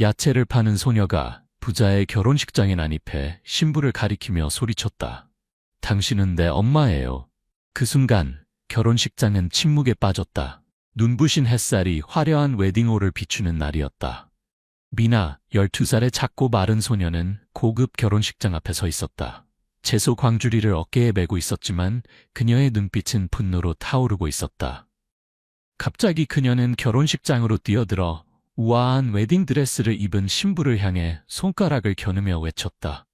야채를 파는 소녀가 부자의 결혼식장에 난입해 신부를 가리키며 소리쳤다. 당신은 내 엄마예요. 그 순간 결혼식장은 침묵에 빠졌다. 눈부신 햇살이 화려한 웨딩홀을 비추는 날이었다. 미나, 12살의 작고 마른 소녀는 고급 결혼식장 앞에 서 있었다. 채소 광주리를 어깨에 메고 있었지만 그녀의 눈빛은 분노로 타오르고 있었다. 갑자기 그녀는 결혼식장으로 뛰어들어 우아한 웨딩드레스를 입은 신부를 향해 손가락을 겨누며 외쳤다.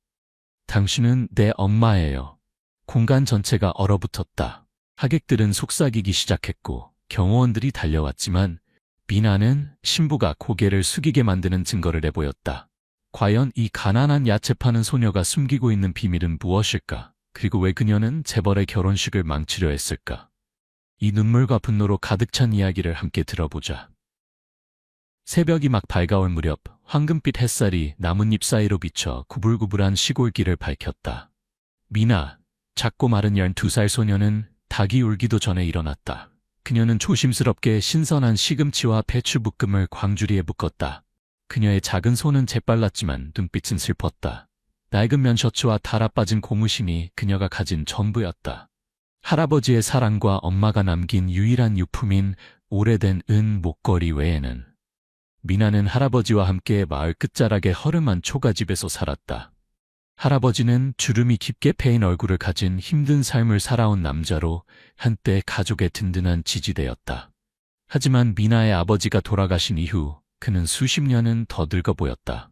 당신은 내 엄마예요. 공간 전체가 얼어붙었다. 하객들은 속삭이기 시작했고 경호원들이 달려왔지만 미나는 신부가 고개를 숙이게 만드는 증거를 내보였다. 과연 이 가난한 야채 파는 소녀가 숨기고 있는 비밀은 무엇일까? 그리고 왜 그녀는 재벌의 결혼식을 망치려 했을까? 이 눈물과 분노로 가득 찬 이야기를 함께 들어보자. 새벽이 막 밝아올 무렵 황금빛 햇살이 나뭇잎 사이로 비쳐 구불구불한 시골길을 밝혔다. 미나, 작고 마른 12살 소녀는 닭이 울기도 전에 일어났다. 그녀는 조심스럽게 신선한 시금치와 배추볶음을 광주리에 붓었다. 그녀의 작은 손은 재빨랐지만 눈빛은 슬펐다. 낡은 면셔츠와 달아빠진 고무신이 그녀가 가진 전부였다. 할아버지의 사랑과 엄마가 남긴 유일한 유품인 오래된 은 목걸이 외에는. 미나는 할아버지와 함께 마을 끝자락의 허름한 초가집에서 살았다. 할아버지는 주름이 깊게 패인 얼굴을 가진 힘든 삶을 살아온 남자로 한때 가족의 든든한 지지대였다. 하지만 미나의 아버지가 돌아가신 이후 그는 수십 년은 더 늙어 보였다.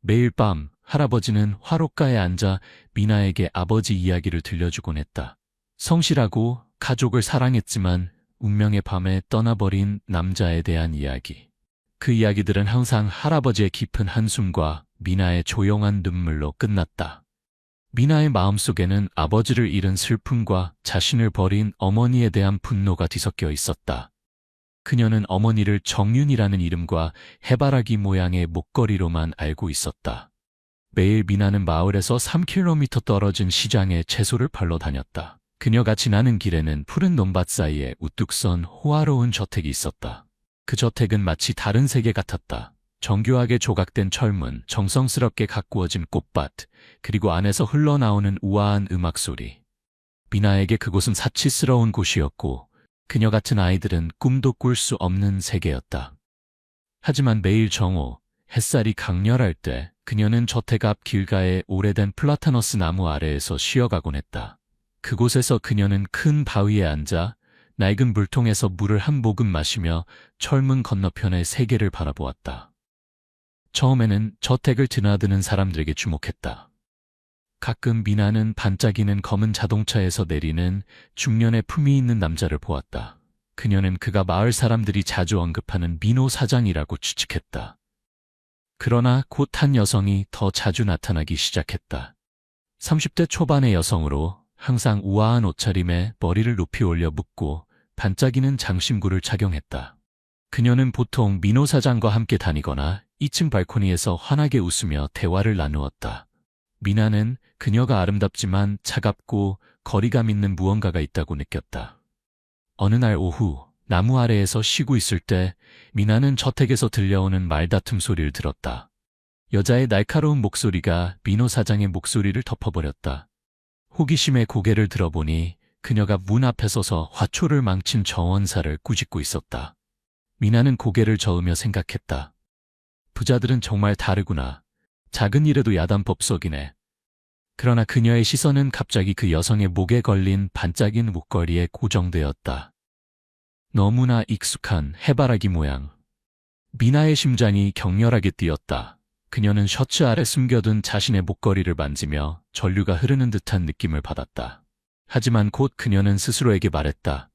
매일 밤 할아버지는 화롯가에 앉아 미나에게 아버지 이야기를 들려주곤 했다. 성실하고 가족을 사랑했지만 운명의 밤에 떠나버린 남자에 대한 이야기. 그 이야기들은 항상 할아버지의 깊은 한숨과 미나의 조용한 눈물로 끝났다. 미나의 마음속에는 아버지를 잃은 슬픔과 자신을 버린 어머니에 대한 분노가 뒤섞여 있었다. 그녀는 어머니를 정윤이라는 이름과 해바라기 모양의 목걸이로만 알고 있었다. 매일 미나는 마을에서 3km 떨어진 시장에 채소를 팔러 다녔다. 그녀가 지나는 길에는 푸른 논밭 사이에 우뚝 선 호화로운 저택이 있었다. 그 저택은 마치 다른 세계 같았다. 정교하게 조각된 철문, 정성스럽게 가꾸어진 꽃밭, 그리고 안에서 흘러나오는 우아한 음악 소리. 미나에게 그곳은 사치스러운 곳이었고 그녀 같은 아이들은 꿈도 꿀 수 없는 세계였다. 하지만 매일 정오, 햇살이 강렬할 때 그녀는 저택 앞 길가의 오래된 플라타너스 나무 아래에서 쉬어가곤 했다. 그곳에서 그녀는 큰 바위에 앉아 낡은 물통에서 물을 한 모금 마시며 철문 건너편의 세계를 바라보았다. 처음에는 저택을 드나드는 사람들에게 주목했다. 가끔 미나는 반짝이는 검은 자동차에서 내리는 중년의 품위 있는 남자를 보았다. 그녀는 그가 마을 사람들이 자주 언급하는 민호 사장이라고 추측했다. 그러나 곧 한 여성이 더 자주 나타나기 시작했다. 30대 초반의 여성으로 항상 우아한 옷차림에 머리를 높이 올려 묶고 반짝이는 장신구를 착용했다. 그녀는 보통 민호 사장과 함께 다니거나 2층 발코니에서 환하게 웃으며 대화를 나누었다. 미나는 그녀가 아름답지만 차갑고 거리감 있는 무언가가 있다고 느꼈다. 어느 날 오후 나무 아래에서 쉬고 있을 때 미나는 저택에서 들려오는 말다툼 소리를 들었다. 여자의 날카로운 목소리가 민호 사장의 목소리를 덮어버렸다. 호기심에 고개를 들어보니 그녀가 문 앞에 서서 화초를 망친 정원사를 꾸짖고 있었다. 미나는 고개를 저으며 생각했다. 부자들은 정말 다르구나. 작은 일에도 야단법석이네. 그러나 그녀의 시선은 갑자기 그 여성의 목에 걸린 반짝이는 목걸이에 고정되었다. 너무나 익숙한 해바라기 모양. 미나의 심장이 격렬하게 뛰었다. 그녀는 셔츠 아래 숨겨둔 자신의 목걸이를 만지며 전류가 흐르는 듯한 느낌을 받았다. 하지만 곧 그녀는 스스로에게 말했다.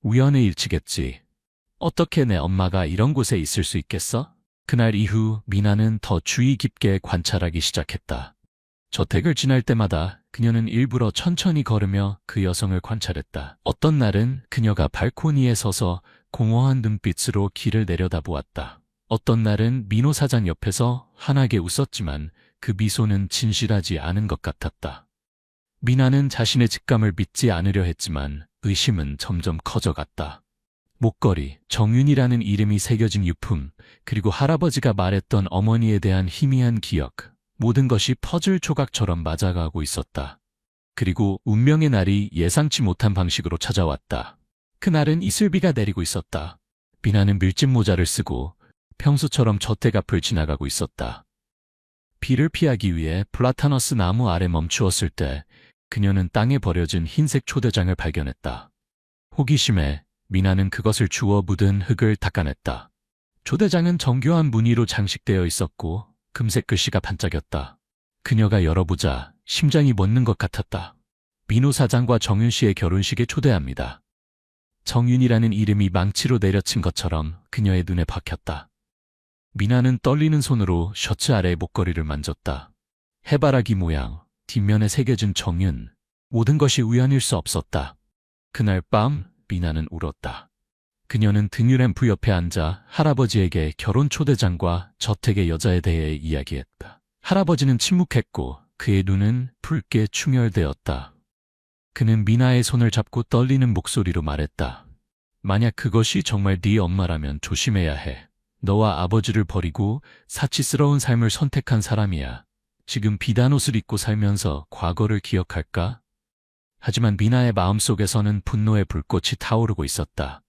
우연의 일치겠지. 어떻게 내 엄마가 이런 곳에 있을 수 있겠어? 그날 이후 미나는 더 주의 깊게 관찰하기 시작했다. 저택을 지날 때마다 그녀는 일부러 천천히 걸으며 그 여성을 관찰했다. 어떤 날은 그녀가 발코니에 서서 공허한 눈빛으로 길을 내려다보았다. 어떤 날은 민호 사장 옆에서 환하게 웃었지만 그 미소는 진실하지 않은 것 같았다. 미나는 자신의 직감을 믿지 않으려 했지만 의심은 점점 커져갔다. 목걸이, 정윤이라는 이름이 새겨진 유품, 그리고 할아버지가 말했던 어머니에 대한 희미한 기억, 모든 것이 퍼즐 조각처럼 맞아가고 있었다. 그리고 운명의 날이 예상치 못한 방식으로 찾아왔다. 그날은 이슬비가 내리고 있었다. 미나는 밀짚 모자를 쓰고 평소처럼 저택 앞을 지나가고 있었다. 비를 피하기 위해 플라타너스 나무 아래 멈추었을 때 그녀는 땅에 버려진 흰색 초대장을 발견했다. 호기심에 미나는 그것을 주워 묻은 흙을 닦아냈다. 초대장은 정교한 무늬로 장식되어 있었고 금색 글씨가 반짝였다. 그녀가 열어보자 심장이 멎는 것 같았다. 민호 사장과 정윤 씨의 결혼식에 초대합니다. 정윤이라는 이름이 망치로 내려친 것처럼 그녀의 눈에 박혔다. 미나는 떨리는 손으로 셔츠 아래의 목걸이를 만졌다. 해바라기 모양, 뒷면에 새겨진 정윤, 모든 것이 우연일 수 없었다. 그날 밤 미나는 울었다. 그녀는 등유램프 옆에 앉아 할아버지에게 결혼 초대장과 저택의 여자에 대해 이야기했다. 할아버지는 침묵했고 그의 눈은 붉게 충혈되었다. 그는 미나의 손을 잡고 떨리는 목소리로 말했다. 만약 그것이 정말 네 엄마라면 조심해야 해. 너와 아버지를 버리고 사치스러운 삶을 선택한 사람이야. 지금 비단 옷을 입고 살면서 과거를 기억할까? 하지만 미나의 마음속에서는 분노의 불꽃이 타오르고 있었다.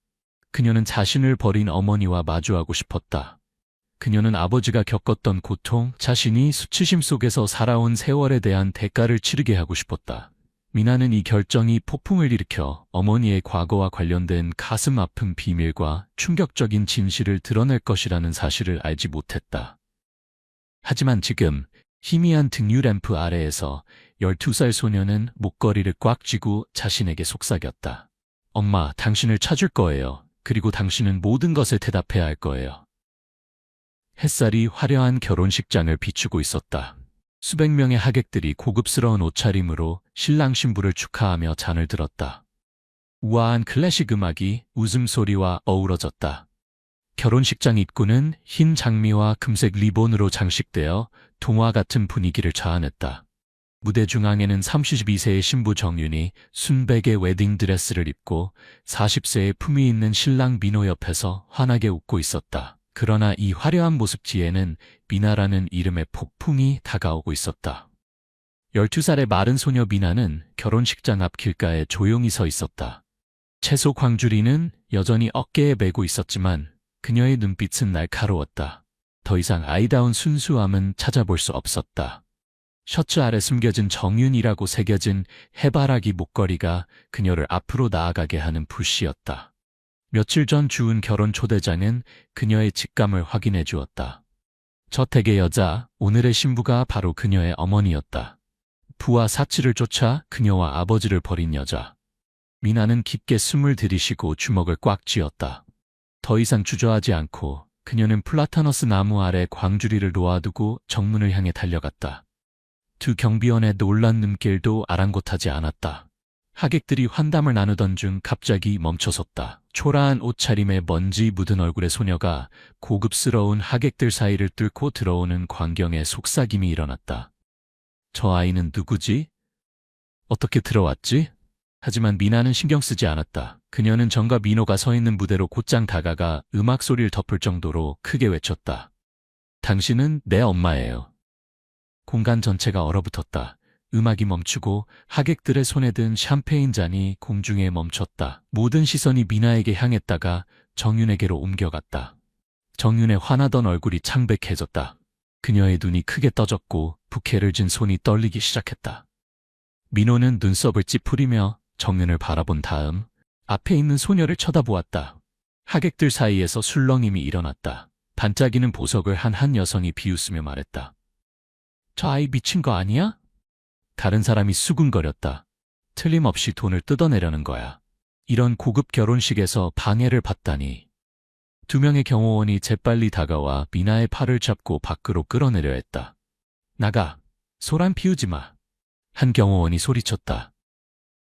그녀는 자신을 버린 어머니와 마주하고 싶었다. 그녀는 아버지가 겪었던 고통, 자신이 수치심 속에서 살아온 세월에 대한 대가를 치르게 하고 싶었다. 미나는 이 결정이 폭풍을 일으켜 어머니의 과거와 관련된 가슴 아픈 비밀과 충격적인 진실을 드러낼 것이라는 사실을 알지 못했다. 하지만 지금 희미한 등유램프 아래에서 12살 소녀는 목걸이를 꽉 쥐고 자신에게 속삭였다. 엄마, 당신을 찾을 거예요. 그리고 당신은 모든 것에 대답해야 할 거예요. 햇살이 화려한 결혼식장을 비추고 있었다. 수백 명의 하객들이 고급스러운 옷차림으로 신랑 신부를 축하하며 잔을 들었다. 우아한 클래식 음악이 웃음소리와 어우러졌다. 결혼식장 입구는 흰 장미와 금색 리본으로 장식되어 동화 같은 분위기를 자아냈다. 무대 중앙에는 32세의 신부 정윤이 순백의 웨딩드레스를 입고 40세의 품위 있는 신랑 민호 옆에서 환하게 웃고 있었다. 그러나 이 화려한 모습 뒤에는 미나라는 이름의 폭풍이 다가오고 있었다. 12살의 마른 소녀 미나는 결혼식장 앞 길가에 조용히 서 있었다. 채소 광주리는 여전히 어깨에 메고 있었지만 그녀의 눈빛은 날카로웠다. 더 이상 아이다운 순수함은 찾아볼 수 없었다. 셔츠 아래 숨겨진 정윤이라고 새겨진 해바라기 목걸이가 그녀를 앞으로 나아가게 하는 푸시였다. 며칠 전 주운 결혼 초대장은 그녀의 직감을 확인해 주었다. 저택의 여자, 오늘의 신부가 바로 그녀의 어머니였다. 부와 사치를 쫓아 그녀와 아버지를 버린 여자. 미나는 깊게 숨을 들이쉬고 주먹을 꽉 쥐었다. 더 이상 주저하지 않고 그녀는 플라타너스 나무 아래 광주리를 놓아두고 정문을 향해 달려갔다. 두 경비원의 놀란 눈길도 아랑곳하지 않았다. 하객들이 환담을 나누던 중 갑자기 멈춰섰다. 초라한 옷차림에 먼지 묻은 얼굴의 소녀가 고급스러운 하객들 사이를 뚫고 들어오는 광경에 속삭임이 일어났다. 저 아이는 누구지? 어떻게 들어왔지? 하지만 미나는 신경 쓰지 않았다. 그녀는 정과 민호가 서 있는 무대로 곧장 다가가 음악 소리를 덮을 정도로 크게 외쳤다. 당신은 내 엄마예요. 공간 전체가 얼어붙었다. 음악이 멈추고 하객들의 손에 든 샴페인 잔이 공중에 멈췄다. 모든 시선이 미나에게 향했다가 정윤에게로 옮겨갔다. 정윤의 화나던 얼굴이 창백해졌다. 그녀의 눈이 크게 떠졌고 부케를 쥔 손이 떨리기 시작했다. 민호는 눈썹을 찌푸리며 정윤을 바라본 다음 앞에 있는 소녀를 쳐다보았다. 하객들 사이에서 술렁임이 일어났다. 반짝이는 보석을 한 여성이 비웃으며 말했다. 저 아이 미친 거 아니야? 다른 사람이 수군거렸다. 틀림없이 돈을 뜯어내려는 거야. 이런 고급 결혼식에서 방해를 받다니. 두 명의 경호원이 재빨리 다가와 미나의 팔을 잡고 밖으로 끌어내려 했다. 나가! 소란 피우지 마! 한 경호원이 소리쳤다.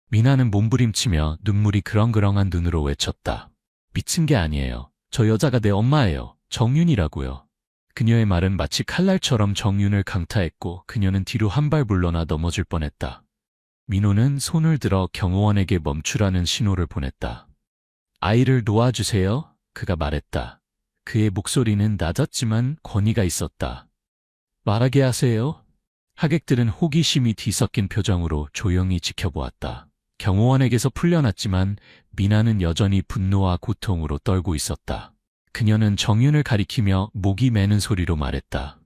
미나는 몸부림치며 눈물이 그렁그렁한 눈으로 외쳤다. 미친 게 아니에요. 저 여자가 내 엄마예요. 정윤이라고요. 그녀의 말은 마치 칼날처럼 정윤을 강타했고 그녀는 뒤로 한 발 물러나 넘어질 뻔했다. 민호는 손을 들어 경호원에게 멈추라는 신호를 보냈다. 아이를 놓아주세요. 그가 말했다. 그의 목소리는 낮았지만 권위가 있었다. 말하게 하세요. 하객들은 호기심이 뒤섞인 표정으로 조용히 지켜보았다. 경호원에게서 풀려났지만 미나는 여전히 분노와 고통으로 떨고 있었다. 그녀는 정윤을 가리키며 목이 매는 소리로 말했다.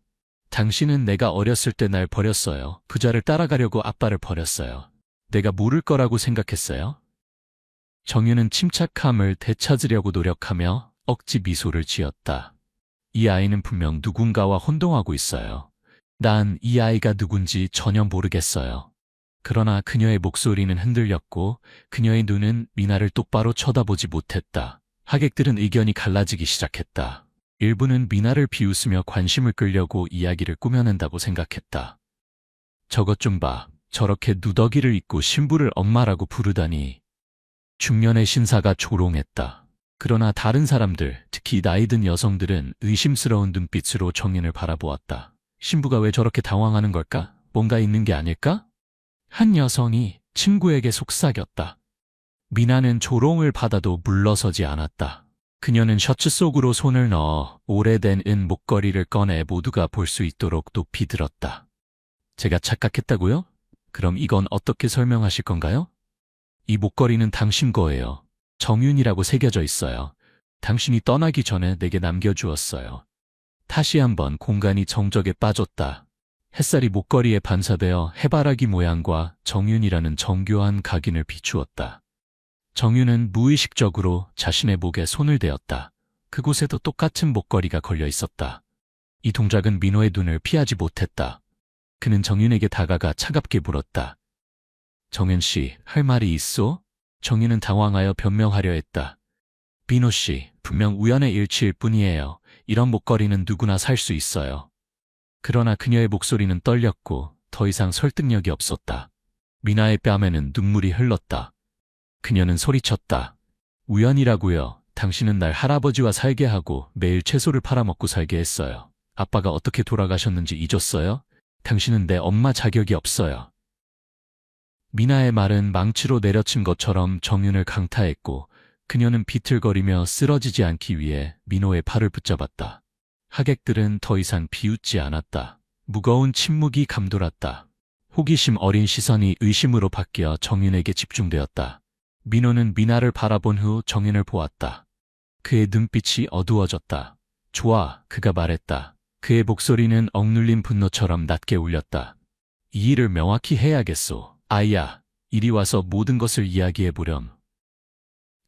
당신은 내가 어렸을 때 날 버렸어요. 부자를 따라가려고 아빠를 버렸어요. 내가 모를 거라고 생각했어요? 정윤은 침착함을 되찾으려고 노력하며 억지 미소를 지었다. 이 아이는 분명 누군가와 혼동하고 있어요. 난 이 아이가 누군지 전혀 모르겠어요. 그러나 그녀의 목소리는 흔들렸고 그녀의 눈은 미나를 똑바로 쳐다보지 못했다. 하객들은 의견이 갈라지기 시작했다. 일부는 미나를 비웃으며 관심을 끌려고 이야기를 꾸며낸다고 생각했다. 저것 좀 봐. 저렇게 누더기를 입고 신부를 엄마라고 부르다니. 중년의 신사가 조롱했다. 그러나 다른 사람들, 특히 나이든 여성들은 의심스러운 눈빛으로 정윤을 바라보았다. 신부가 왜 저렇게 당황하는 걸까? 뭔가 있는 게 아닐까? 한 여성이 친구에게 속삭였다. 미나는 조롱을 받아도 물러서지 않았다. 그녀는 셔츠 속으로 손을 넣어 오래된 은 목걸이를 꺼내 모두가 볼 수 있도록 높이 들었다. 제가 착각했다고요? 그럼 이건 어떻게 설명하실 건가요? 이 목걸이는 당신 거예요. 정윤이라고 새겨져 있어요. 당신이 떠나기 전에 내게 남겨주었어요. 다시 한번 공간이 정적에 빠졌다. 햇살이 목걸이에 반사되어 해바라기 모양과 정윤이라는 정교한 각인을 비추었다. 정윤은 무의식적으로 자신의 목에 손을 대었다. 그곳에도 똑같은 목걸이가 걸려 있었다. 이 동작은 민호의 눈을 피하지 못했다. 그는 정윤에게 다가가 차갑게 물었다. 정윤 씨, 할 말이 있소? 정윤은 당황하여 변명하려 했다. 민호 씨, 분명 우연의 일치일 뿐이에요. 이런 목걸이는 누구나 살 수 있어요. 그러나 그녀의 목소리는 떨렸고 더 이상 설득력이 없었다. 미나의 뺨에는 눈물이 흘렀다. 그녀는 소리쳤다. 우연이라고요. 당신은 날 할아버지와 살게 하고 매일 채소를 팔아먹고 살게 했어요. 아빠가 어떻게 돌아가셨는지 잊었어요? 당신은 내 엄마 자격이 없어요. 미나의 말은 망치로 내려친 것처럼 정윤을 강타했고 그녀는 비틀거리며 쓰러지지 않기 위해 민호의 팔을 붙잡았다. 하객들은 더 이상 비웃지 않았다. 무거운 침묵이 감돌았다. 호기심 어린 시선이 의심으로 바뀌어 정윤에게 집중되었다. 민호는 미나를 바라본 후 정윤을 보았다. 그의 눈빛이 어두워졌다. 좋아, 그가 말했다. 그의 목소리는 억눌린 분노처럼 낮게 울렸다. 이 일을 명확히 해야겠소. 아이야, 이리 와서 모든 것을 이야기해보렴.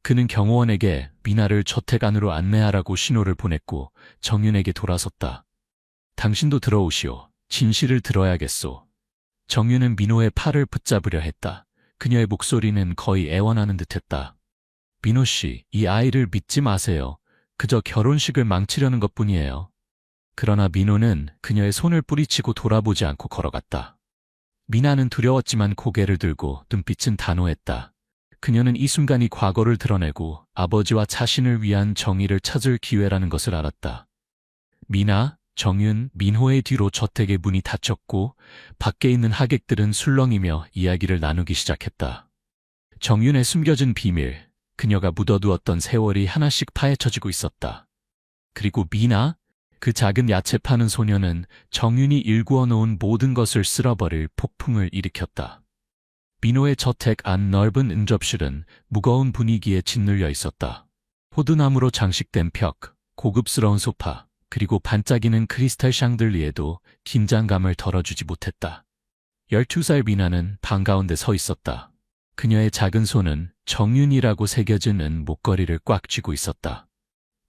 그는 경호원에게 미나를 저택 안으로 안내하라고 신호를 보냈고 정윤에게 돌아섰다. 당신도 들어오시오. 진실을 들어야겠소. 정윤은 민호의 팔을 붙잡으려 했다. 그녀의 목소리는 거의 애원하는 듯했다. 민호 씨, 이 아이를 믿지 마세요. 그저 결혼식을 망치려는 것뿐이에요. 그러나 민호는 그녀의 손을 뿌리치고 돌아보지 않고 걸어갔다. 미나는 두려웠지만 고개를 들고 눈빛은 단호했다. 그녀는 이 순간이 과거를 드러내고 아버지와 자신을 위한 정의를 찾을 기회라는 것을 알았다. 미나, 정윤, 민호의 뒤로 저택의 문이 닫혔고 밖에 있는 하객들은 술렁이며 이야기를 나누기 시작했다. 정윤의 숨겨진 비밀, 그녀가 묻어두었던 세월이 하나씩 파헤쳐지고 있었다. 그리고 미나, 그 작은 야채 파는 소녀는 정윤이 일구어 놓은 모든 것을 쓸어버릴 폭풍을 일으켰다. 민호의 저택 안 넓은 응접실은 무거운 분위기에 짓눌려 있었다. 호두나무로 장식된 벽, 고급스러운 소파, 그리고 반짝이는 크리스탈 샹들리에도 긴장감을 덜어주지 못했다. 12살 미나는 방 가운데 서 있었다. 그녀의 작은 손은 정윤이라고 새겨진 은 목걸이를 꽉 쥐고 있었다.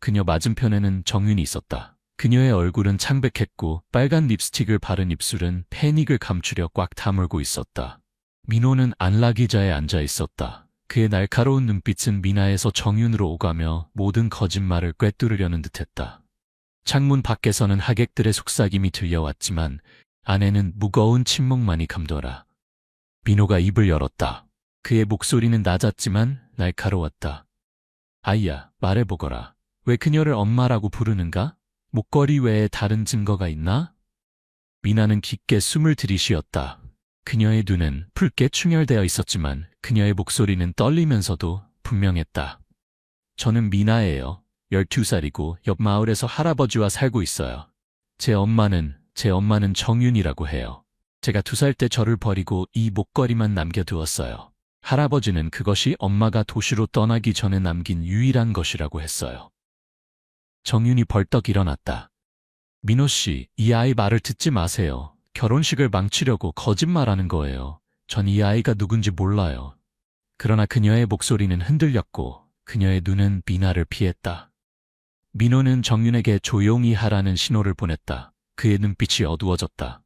그녀 맞은편에는 정윤이 있었다. 그녀의 얼굴은 창백했고 빨간 립스틱을 바른 입술은 패닉을 감추려 꽉 다물고 있었다. 민호는 안락의자에 앉아 있었다. 그의 날카로운 눈빛은 미나에서 정윤으로 오가며 모든 거짓말을 꿰뚫으려는 듯했다. 창문 밖에서는 하객들의 속삭임이 들려왔지만 안에는 무거운 침묵만이 감돌아. 민호가 입을 열었다. 그의 목소리는 낮았지만 날카로웠다. 아이야, 말해보거라. 왜 그녀를 엄마라고 부르는가? 목걸이 외에 다른 증거가 있나? 미나는 깊게 숨을 들이쉬었다. 그녀의 눈은 붉게 충혈되어 있었지만 그녀의 목소리는 떨리면서도 분명했다. 저는 미나예요. 12살이고 옆 마을에서 할아버지와 살고 있어요. 제 엄마는 정윤이라고 해요. 제가 2살 때 저를 버리고 이 목걸이만 남겨두었어요. 할아버지는 그것이 엄마가 도시로 떠나기 전에 남긴 유일한 것이라고 했어요. 정윤이 벌떡 일어났다. 민호 씨, 이 아이 말을 듣지 마세요. 결혼식을 망치려고 거짓말하는 거예요. 전 이 아이가 누군지 몰라요. 그러나 그녀의 목소리는 흔들렸고 그녀의 눈은 미나를 피했다. 민호는 정윤에게 조용히 하라는 신호를 보냈다. 그의 눈빛이 어두워졌다.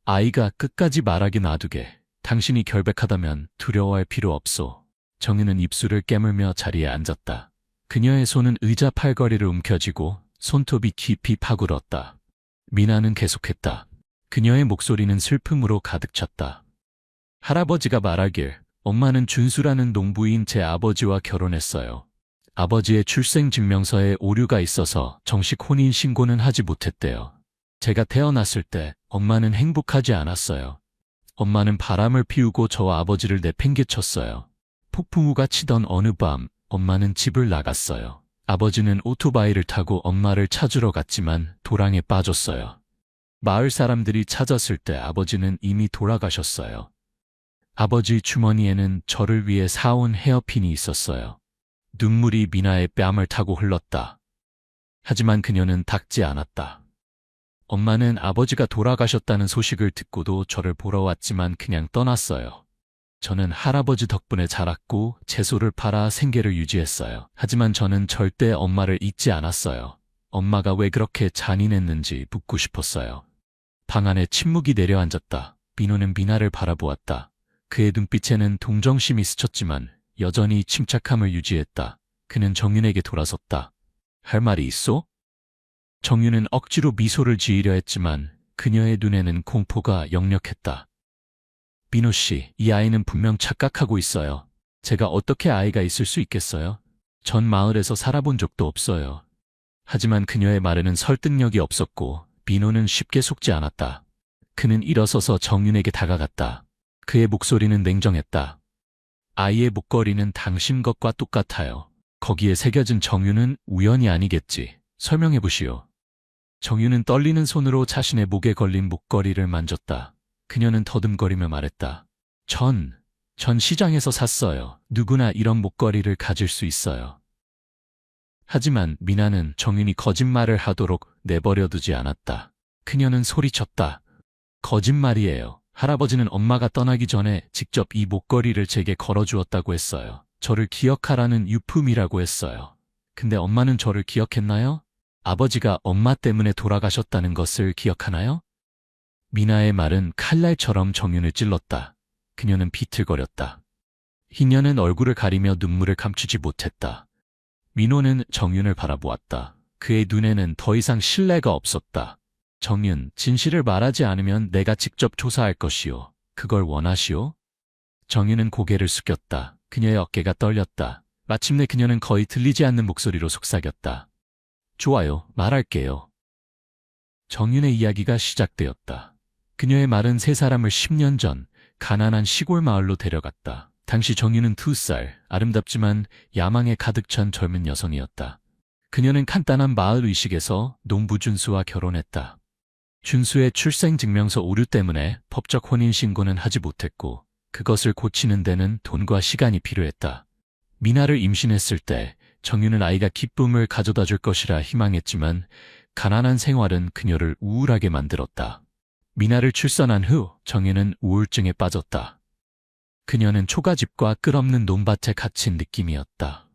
아이가 끝까지 말하기 놔두게. 당신이 결백하다면 두려워할 필요 없소. 정윤은 입술을 깨물며 자리에 앉았다. 그녀의 손은 의자 팔걸이를 움켜쥐고 손톱이 깊이 파굴었다. 미나는 계속했다. 그녀의 목소리는 슬픔으로 가득 찼다. 할아버지가 말하길 엄마는 준수라는 농부인 제 아버지와 결혼했어요. 아버지의 출생증명서에 오류가 있어서 정식 혼인신고는 하지 못했대요. 제가 태어났을 때 엄마는 행복하지 않았어요. 엄마는 바람을 피우고 저와 아버지를 내팽개쳤어요. 폭풍우가 치던 어느 밤 엄마는 집을 나갔어요. 아버지는 오토바이를 타고 엄마를 찾으러 갔지만 도랑에 빠졌어요. 마을 사람들이 찾았을 때 아버지는 이미 돌아가셨어요. 아버지 주머니에는 저를 위해 사온 헤어핀이 있었어요. 눈물이 미나의 뺨을 타고 흘렀다. 하지만 그녀는 닦지 않았다. 엄마는 아버지가 돌아가셨다는 소식을 듣고도 저를 보러 왔지만 그냥 떠났어요. 저는 할아버지 덕분에 자랐고 채소를 팔아 생계를 유지했어요. 하지만 저는 절대 엄마를 잊지 않았어요. 엄마가 왜 그렇게 잔인했는지 묻고 싶었어요. 방 안에 침묵이 내려앉았다. 민호는 미나를 바라보았다. 그의 눈빛에는 동정심이 스쳤지만 여전히 침착함을 유지했다. 그는 정윤에게 돌아섰다. 할 말이 있어? 정윤은 억지로 미소를 지으려 했지만 그녀의 눈에는 공포가 역력했다. 민호 씨, 이 아이는 분명 착각하고 있어요. 제가 어떻게 아이가 있을 수 있겠어요? 전 마을에서 살아본 적도 없어요. 하지만 그녀의 말에는 설득력이 없었고 민호는 쉽게 속지 않았다. 그는 일어서서 정윤에게 다가갔다. 그의 목소리는 냉정했다. 아이의 목걸이는 당신 것과 똑같아요. 거기에 새겨진 정윤은 우연이 아니겠지. 설명해 보시오. 정윤은 떨리는 손으로 자신의 목에 걸린 목걸이를 만졌다. 그녀는 더듬거리며 말했다. 전 시장에서 샀어요. 누구나 이런 목걸이를 가질 수 있어요. 하지만 미나는 정윤이 거짓말을 하도록 내버려두지 않았다. 그녀는 소리쳤다. 거짓말이에요. 할아버지는 엄마가 떠나기 전에 직접 이 목걸이를 제게 걸어주었다고 했어요. 저를 기억하라는 유품이라고 했어요. 근데 엄마는 저를 기억했나요? 아버지가 엄마 때문에 돌아가셨다는 것을 기억하나요? 미나의 말은 칼날처럼 정윤을 찔렀다. 그녀는 비틀거렸다. 희녀는 얼굴을 가리며 눈물을 감추지 못했다. 민호는 정윤을 바라보았다. 그의 눈에는 더 이상 신뢰가 없었다. 정윤, 진실을 말하지 않으면 내가 직접 조사할 것이오. 그걸 원하시오? 정윤은 고개를 숙였다. 그녀의 어깨가 떨렸다. 마침내 그녀는 거의 들리지 않는 목소리로 속삭였다. 좋아요, 말할게요. 정윤의 이야기가 시작되었다. 그녀의 말은 세 사람을 10년 전 가난한 시골 마을로 데려갔다. 당시 정윤은 2살, 아름답지만 야망에 가득 찬 젊은 여성이었다. 그녀는 간단한 마을 의식에서 농부 준수와 결혼했다. 준수의 출생증명서 오류 때문에 법적 혼인신고는 하지 못했고 그것을 고치는 데는 돈과 시간이 필요했다. 미나를 임신했을 때 정윤은 아이가 기쁨을 가져다 줄 것이라 희망했지만 가난한 생활은 그녀를 우울하게 만들었다. 미나를 출산한 후 정윤은 우울증에 빠졌다. 그녀는 초가집과 끝없는 논밭에 갇힌 느낌이었다.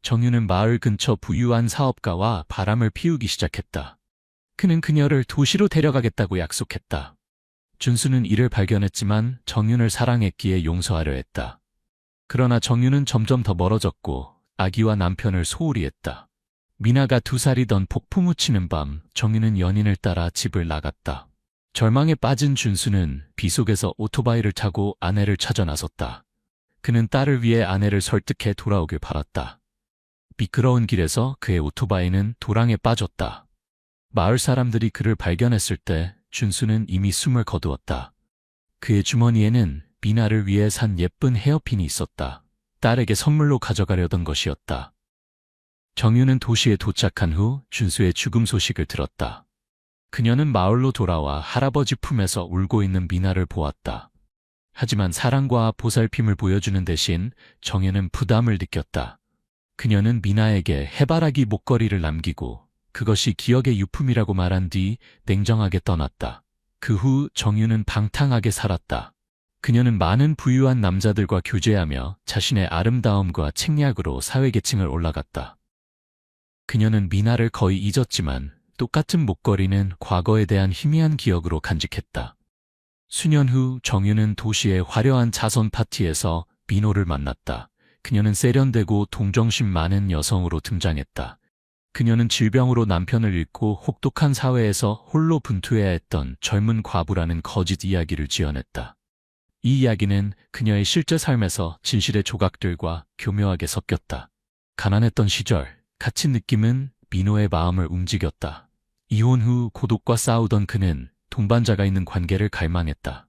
정윤은 마을 근처 부유한 사업가와 바람을 피우기 시작했다. 그는 그녀를 도시로 데려가겠다고 약속했다. 준수는 이를 발견했지만 정윤을 사랑했기에 용서하려 했다. 그러나 정윤은 점점 더 멀어졌고 아기와 남편을 소홀히 했다. 미나가 2살이던 폭풍우 치는 밤 정윤은 연인을 따라 집을 나갔다. 절망에 빠진 준수는 비 속에서 오토바이를 타고 아내를 찾아 나섰다. 그는 딸을 위해 아내를 설득해 돌아오길 바랐다. 미끄러운 길에서 그의 오토바이는 도랑에 빠졌다. 마을 사람들이 그를 발견했을 때 준수는 이미 숨을 거두었다. 그의 주머니에는 미나를 위해 산 예쁜 헤어핀이 있었다. 딸에게 선물로 가져가려던 것이었다. 정유는 도시에 도착한 후 준수의 죽음 소식을 들었다. 그녀는 마을로 돌아와 할아버지 품에서 울고 있는 미나를 보았다. 하지만 사랑과 보살핌을 보여주는 대신 정유는 부담을 느꼈다. 그녀는 미나에게 해바라기 목걸이를 남기고 그것이 기억의 유품이라고 말한 뒤 냉정하게 떠났다. 그 후 정유는 방탕하게 살았다. 그녀는 많은 부유한 남자들과 교제하며 자신의 아름다움과 책략으로 사회계층을 올라갔다. 그녀는 미나를 거의 잊었지만 똑같은 목걸이는 과거에 대한 희미한 기억으로 간직했다. 수년 후 정유는 도시의 화려한 자선 파티에서 민호를 만났다. 그녀는 세련되고 동정심 많은 여성으로 등장했다. 그녀는 질병으로 남편을 잃고 혹독한 사회에서 홀로 분투해야 했던 젊은 과부라는 거짓 이야기를 지어냈다. 이 이야기는 그녀의 실제 삶에서 진실의 조각들과 교묘하게 섞였다. 가난했던 시절, 갇힌 느낌은 민호의 마음을 움직였다. 이혼 후 고독과 싸우던 그는 동반자가 있는 관계를 갈망했다.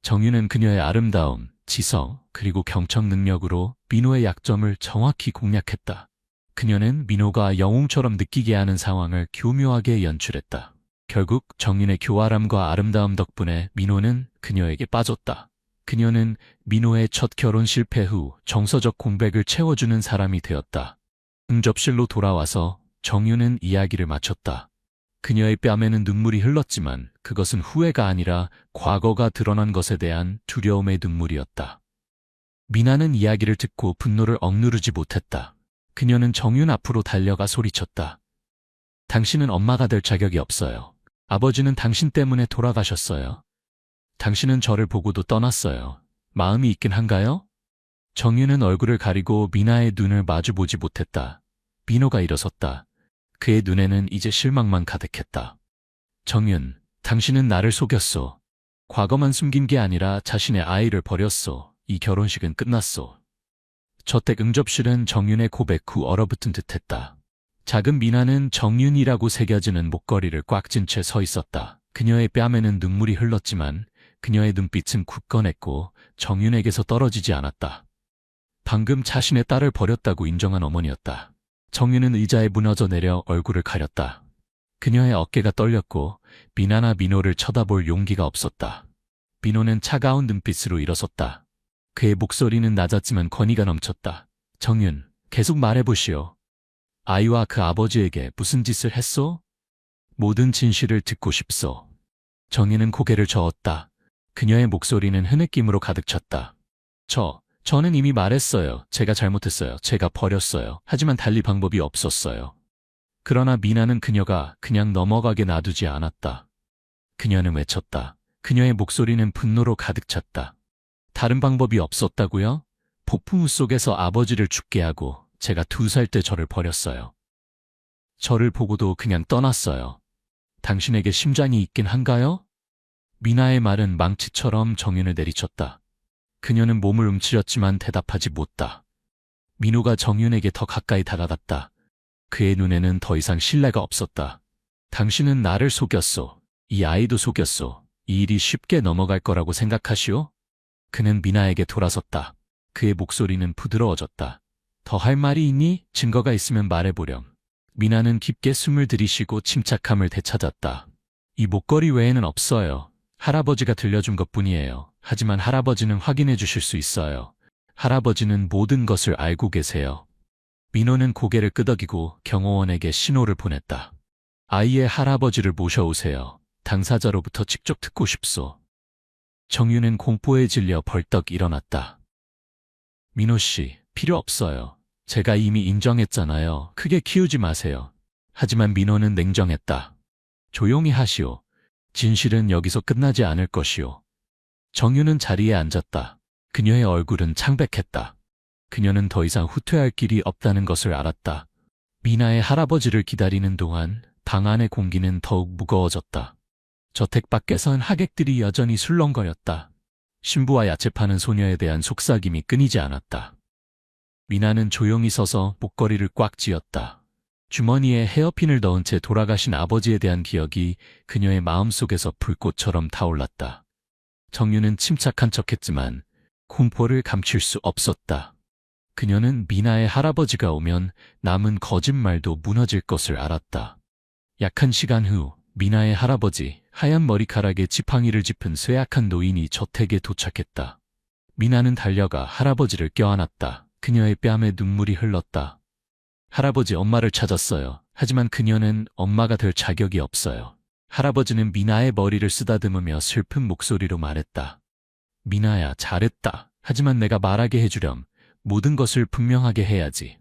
정유는 그녀의 아름다움, 지성, 그리고 경청 능력으로 민호의 약점을 정확히 공략했다. 그녀는 민호가 영웅처럼 느끼게 하는 상황을 교묘하게 연출했다. 결국 정윤의 교활함과 아름다움 덕분에 민호는 그녀에게 빠졌다. 그녀는 민호의 첫 결혼 실패 후 정서적 공백을 채워주는 사람이 되었다. 응접실로 돌아와서 정윤은 이야기를 마쳤다. 그녀의 뺨에는 눈물이 흘렀지만 그것은 후회가 아니라 과거가 드러난 것에 대한 두려움의 눈물이었다. 미나는 이야기를 듣고 분노를 억누르지 못했다. 그녀는 정윤 앞으로 달려가 소리쳤다. 당신은 엄마가 될 자격이 없어요. 아버지는 당신 때문에 돌아가셨어요. 당신은 저를 보고도 떠났어요. 마음이 있긴 한가요? 정윤은 얼굴을 가리고 미나의 눈을 마주보지 못했다. 민호가 일어섰다. 그의 눈에는 이제 실망만 가득했다. 정윤, 당신은 나를 속였소. 과거만 숨긴 게 아니라 자신의 아이를 버렸소. 이 결혼식은 끝났소. 저택 응접실은 정윤의 고백 후 얼어붙은 듯했다. 작은 미나는 정윤이라고 새겨지는 목걸이를 꽉 쥔 채 서 있었다. 그녀의 뺨에는 눈물이 흘렀지만 그녀의 눈빛은 굳건했고 정윤에게서 떨어지지 않았다. 방금 자신의 딸을 버렸다고 인정한 어머니였다. 정윤은 의자에 무너져 내려 얼굴을 가렸다. 그녀의 어깨가 떨렸고 미나나 민호를 쳐다볼 용기가 없었다. 민호는 차가운 눈빛으로 일어섰다. 그의 목소리는 낮았지만 권위가 넘쳤다. 정윤, 계속 말해보시오. 아이와 그 아버지에게 무슨 짓을 했소? 모든 진실을 듣고 싶소. 정윤은 고개를 저었다. 그녀의 목소리는 흐느낌으로 가득 찼다. 저는 이미 말했어요. 제가 잘못했어요. 제가 버렸어요. 하지만 달리 방법이 없었어요. 그러나 미나는 그녀가 그냥 넘어가게 놔두지 않았다. 그녀는 외쳤다. 그녀의 목소리는 분노로 가득 찼다. 다른 방법이 없었다고요? 폭풍우 속에서 아버지를 죽게 하고 제가 2살 때 저를 버렸어요. 저를 보고도 그냥 떠났어요. 당신에게 심장이 있긴 한가요? 미나의 말은 망치처럼 정윤을 내리쳤다. 그녀는 몸을 움츠렸지만 대답하지 못다. 민호가 정윤에게 더 가까이 다가갔다. 그의 눈에는 더 이상 신뢰가 없었다. 당신은 나를 속였소. 이 아이도 속였소. 이 일이 쉽게 넘어갈 거라고 생각하시오? 그는 미나에게 돌아섰다. 그의 목소리는 부드러워졌다. 더 할 말이 있니? 증거가 있으면 말해보렴. 미나는 깊게 숨을 들이쉬고 침착함을 되찾았다. 이 목걸이 외에는 없어요. 할아버지가 들려준 것뿐이에요. 하지만 할아버지는 확인해 주실 수 있어요. 할아버지는 모든 것을 알고 계세요. 민호는 고개를 끄덕이고 경호원에게 신호를 보냈다. 아이의 할아버지를 모셔오세요. 당사자로부터 직접 듣고 싶소. 정윤은 공포에 질려 벌떡 일어났다. 민호 씨, 필요 없어요. 제가 이미 인정했잖아요. 크게 키우지 마세요. 하지만 민호는 냉정했다. 조용히 하시오. 진실은 여기서 끝나지 않을 것이오. 정윤은 자리에 앉았다. 그녀의 얼굴은 창백했다. 그녀는 더 이상 후퇴할 길이 없다는 것을 알았다. 미나의 할아버지를 기다리는 동안 방 안의 공기는 더욱 무거워졌다. 저택 밖에선 하객들이 여전히 술렁거렸다. 신부와 야채 파는 소녀에 대한 속삭임이 끊이지 않았다. 미나는 조용히 서서 목걸이를 꽉 쥐었다. 주머니에 헤어핀을 넣은 채 돌아가신 아버지에 대한 기억이 그녀의 마음속에서 불꽃처럼 타올랐다. 정윤은 침착한 척했지만 공포를 감출 수 없었다. 그녀는 미나의 할아버지가 오면 남은 거짓말도 무너질 것을 알았다. 약 한 시간 후 미나의 할아버지, 하얀 머리카락에 지팡이를 짚은 쇠약한 노인이 저택에 도착했다. 미나는 달려가 할아버지를 껴안았다. 그녀의 뺨에 눈물이 흘렀다. 할아버지, 엄마를 찾았어요. 하지만 그녀는 엄마가 될 자격이 없어요. 할아버지는 미나의 머리를 쓰다듬으며 슬픈 목소리로 말했다. 미나야, 잘했다. 하지만 내가 말하게 해주렴. 모든 것을 분명하게 해야지.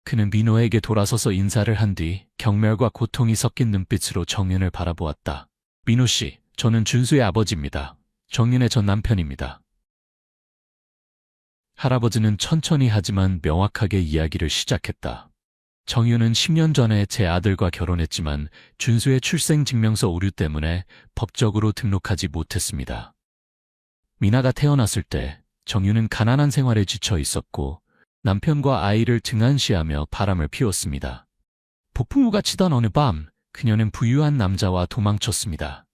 그는 민호에게 돌아서서 인사를 한 뒤 경멸과 고통이 섞인 눈빛으로 정윤을 바라보았다. 민호 씨, 저는 준수의 아버지입니다. 정윤의 전 남편입니다. 할아버지는 천천히 하지만 명확하게 이야기를 시작했다. 정윤은 10년 전에 제 아들과 결혼했지만 준수의 출생증명서 오류 때문에 법적으로 등록하지 못했습니다. 미나가 태어났을 때 정윤은 가난한 생활에 지쳐 있었고 남편과 아이를 등한시하며 바람을 피웠습니다. 폭풍우가 치던 어느 밤 그녀는 부유한 남자와 도망쳤습니다.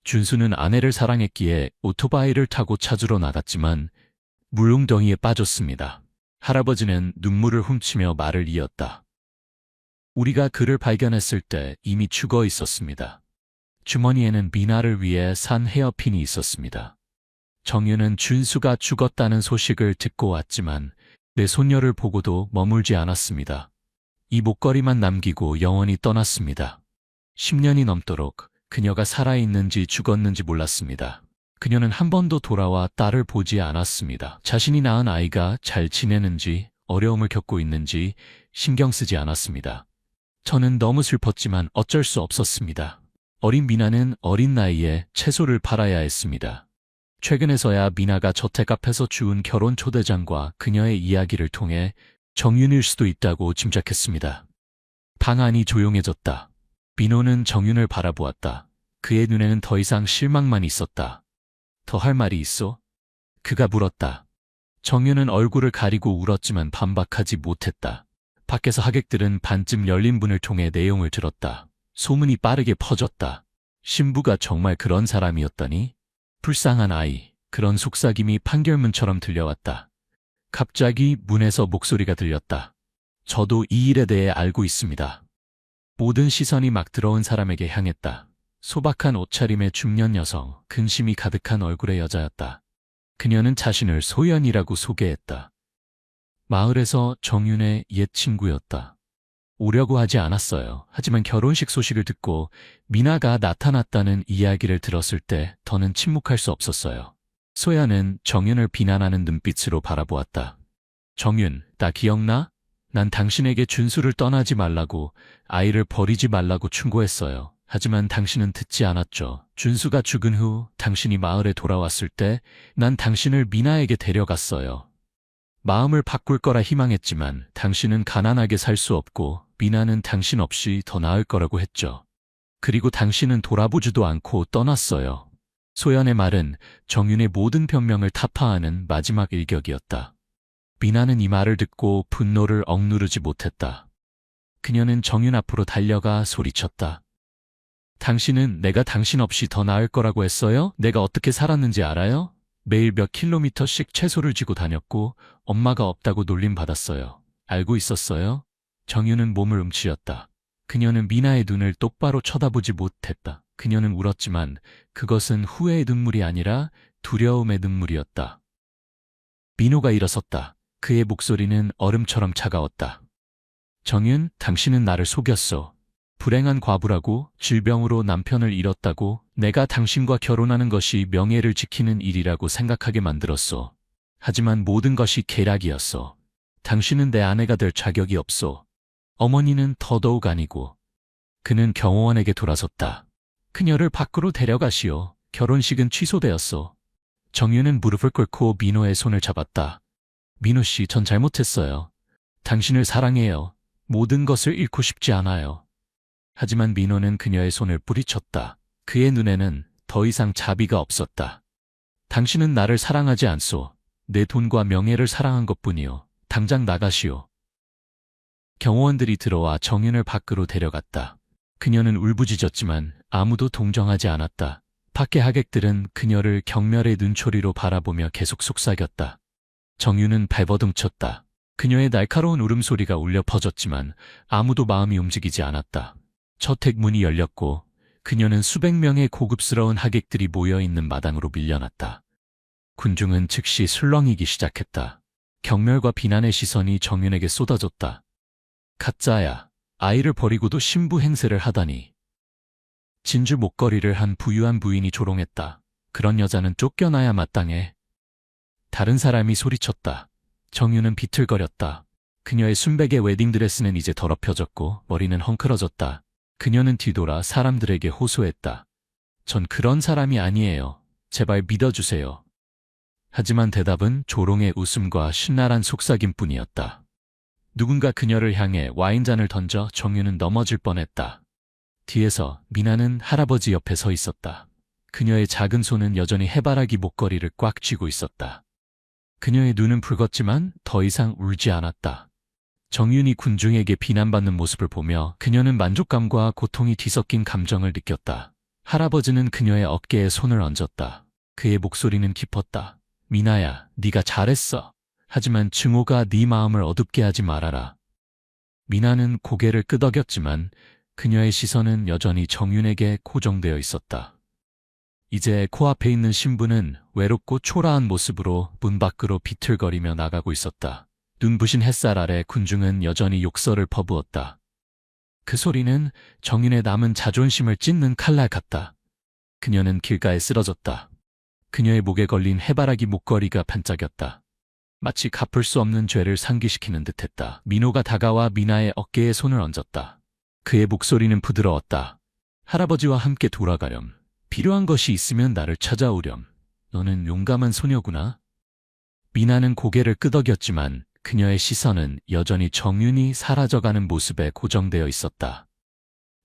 준수는 아내를 사랑했기에 오토바이를 타고 찾으러 나갔지만 물웅덩이에 빠졌습니다. 할아버지는 눈물을 훔치며 말을 이었다. 우리가 그를 발견했을 때 이미 죽어 있었습니다. 주머니에는 미나를 위해 산 헤어핀이 있었습니다. 정윤은 준수가 죽었다는 소식을 듣고 왔지만 내 손녀를 보고도 머물지 않았습니다. 이 목걸이만 남기고 영원히 떠났습니다. 10년이 넘도록 그녀가 살아있는지 죽었는지 몰랐습니다. 그녀는 한 번도 돌아와 딸을 보지 않았습니다. 자신이 낳은 아이가 잘 지내는지 어려움을 겪고 있는지 신경 쓰지 않았습니다. 저는 너무 슬펐지만 어쩔 수 없었습니다. 어린 미나는 어린 나이에 채소를 팔아야 했습니다. 최근에서야 미나가 저택 앞에서 주운 결혼 초대장과 그녀의 이야기를 통해 정윤일 수도 있다고 짐작했습니다. 방 안이 조용해졌다. 민호는 정윤을 바라보았다. 그의 눈에는 더 이상 실망만 있었다. 더 할 말이 있어? 그가 물었다. 정윤은 얼굴을 가리고 울었지만 반박하지 못했다. 밖에서 하객들은 반쯤 열린 문을 통해 내용을 들었다. 소문이 빠르게 퍼졌다. 신부가 정말 그런 사람이었더니? 불쌍한 아이, 그런 속삭임이 판결문처럼 들려왔다. 갑자기 문에서 목소리가 들렸다. 저도 이 일에 대해 알고 있습니다. 모든 시선이 막 들어온 사람에게 향했다. 소박한 옷차림의 중년 여성, 근심이 가득한 얼굴의 여자였다. 그녀는 자신을 소연이라고 소개했다. 마을에서 정윤의 옛 친구였다. 오려고 하지 않았어요. 하지만 결혼식 소식을 듣고 미나가 나타났다는 이야기를 들었을 때 더는 침묵할 수 없었어요. 소연은 정윤을 비난하는 눈빛으로 바라보았다. 정윤, 나 기억나? 난 당신에게 준수를 떠나지 말라고, 아이를 버리지 말라고 충고했어요. 하지만 당신은 듣지 않았죠. 준수가 죽은 후 당신이 마을에 돌아왔을 때 난 당신을 미나에게 데려갔어요. 마음을 바꿀 거라 희망했지만 당신은 가난하게 살 수 없고 미나는 당신 없이 더 나을 거라고 했죠. 그리고 당신은 돌아보지도 않고 떠났어요. 소연의 말은 정윤의 모든 변명을 타파하는 마지막 일격이었다. 미나는 이 말을 듣고 분노를 억누르지 못했다. 그녀는 정윤 앞으로 달려가 소리쳤다. 당신은 내가 당신 없이 더 나을 거라고 했어요? 내가 어떻게 살았는지 알아요? 매일 몇 킬로미터씩 채소를 쥐고 다녔고 엄마가 없다고 놀림받았어요. 알고 있었어요? 정윤은 몸을 움츠렸다. 그녀는 미나의 눈을 똑바로 쳐다보지 못했다. 그녀는 울었지만 그것은 후회의 눈물이 아니라 두려움의 눈물이었다. 민호가 일어섰다. 그의 목소리는 얼음처럼 차가웠다. 정윤, 당신은 나를 속였어. 불행한 과부라고, 질병으로 남편을 잃었다고, 내가 당신과 결혼하는 것이 명예를 지키는 일이라고 생각하게 만들었어. 하지만 모든 것이 계략이었어. 당신은 내 아내가 될 자격이 없어. 어머니는 더더욱 아니고. 그는 경호원에게 돌아섰다. 그녀를 밖으로 데려가시오. 결혼식은 취소되었어. 정윤은 무릎을 꿇고 민호의 손을 잡았다. 민호 씨, 전 잘못했어요. 당신을 사랑해요. 모든 것을 잃고 싶지 않아요. 하지만 민호는 그녀의 손을 뿌리쳤다. 그의 눈에는 더 이상 자비가 없었다. 당신은 나를 사랑하지 않소. 내 돈과 명예를 사랑한 것뿐이요. 당장 나가시오. 경호원들이 들어와 정윤을 밖으로 데려갔다. 그녀는 울부짖었지만 아무도 동정하지 않았다. 밖의 하객들은 그녀를 경멸의 눈초리로 바라보며 계속 속삭였다. 정윤은 발버둥 쳤다. 그녀의 날카로운 울음소리가 울려 퍼졌지만 아무도 마음이 움직이지 않았다. 저택 문이 열렸고 그녀는 수백 명의 고급스러운 하객들이 모여있는 마당으로 밀려났다. 군중은 즉시 술렁이기 시작했다. 경멸과 비난의 시선이 정윤에게 쏟아졌다. 가짜야. 아이를 버리고도 신부 행세를 하다니. 진주 목걸이를 한 부유한 부인이 조롱했다. 그런 여자는 쫓겨나야 마땅해. 다른 사람이 소리쳤다. 정윤은 비틀거렸다. 그녀의 순백의 웨딩드레스는 이제 더럽혀졌고 머리는 헝클어졌다. 그녀는 뒤돌아 사람들에게 호소했다. 전 그런 사람이 아니에요. 제발 믿어주세요. 하지만 대답은 조롱의 웃음과 신랄한 속삭임뿐이었다. 누군가 그녀를 향해 와인잔을 던져 정윤은 넘어질 뻔했다. 뒤에서 미나는 할아버지 옆에 서 있었다. 그녀의 작은 손은 여전히 해바라기 목걸이를 꽉 쥐고 있었다. 그녀의 눈은 붉었지만 더 이상 울지 않았다. 정윤이 군중에게 비난받는 모습을 보며 그녀는 만족감과 고통이 뒤섞인 감정을 느꼈다. 할아버지는 그녀의 어깨에 손을 얹었다. 그의 목소리는 깊었다. 미나야, 네가 잘했어. 하지만 증오가 네 마음을 어둡게 하지 말아라. 미나는 고개를 끄덕였지만 그녀의 시선은 여전히 정윤에게 고정되어 있었다. 이제 코앞에 있는 신부는 외롭고 초라한 모습으로 문 밖으로 비틀거리며 나가고 있었다. 눈부신 햇살 아래 군중은 여전히 욕설을 퍼부었다. 그 소리는 정윤의 남은 자존심을 찢는 칼날 같다. 그녀는 길가에 쓰러졌다. 그녀의 목에 걸린 해바라기 목걸이가 반짝였다. 마치 갚을 수 없는 죄를 상기시키는 듯했다. 민호가 다가와 미나의 어깨에 손을 얹었다. 그의 목소리는 부드러웠다. 할아버지와 함께 돌아가렴. 필요한 것이 있으면 나를 찾아오렴. 너는 용감한 소녀구나. 미나는 고개를 끄덕였지만 그녀의 시선은 여전히 정윤이 사라져가는 모습에 고정되어 있었다.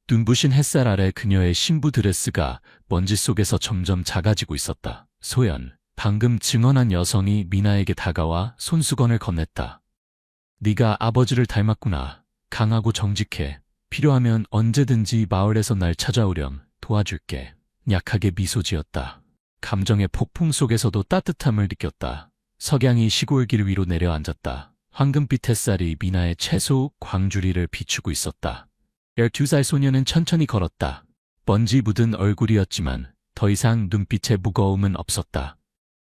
눈부신 햇살 아래 그녀의 신부 드레스가 먼지 속에서 점점 작아지고 있었다. 소연, 방금 증언한 여성이 미나에게 다가와 손수건을 건넸다. 네가 아버지를 닮았구나. 강하고 정직해. 필요하면 언제든지 마을에서 날 찾아오렴. 도와줄게. 약하게 미소 지었다. 감정의 폭풍 속에서도 따뜻함을 느꼈다. 석양이 시골길 위로 내려앉았다. 황금빛 햇살이 미나의 채소 광주리를 비추고 있었다. 12살 소녀는 천천히 걸었다. 먼지 묻은 얼굴이었지만 더 이상 눈빛에 무거움은 없었다.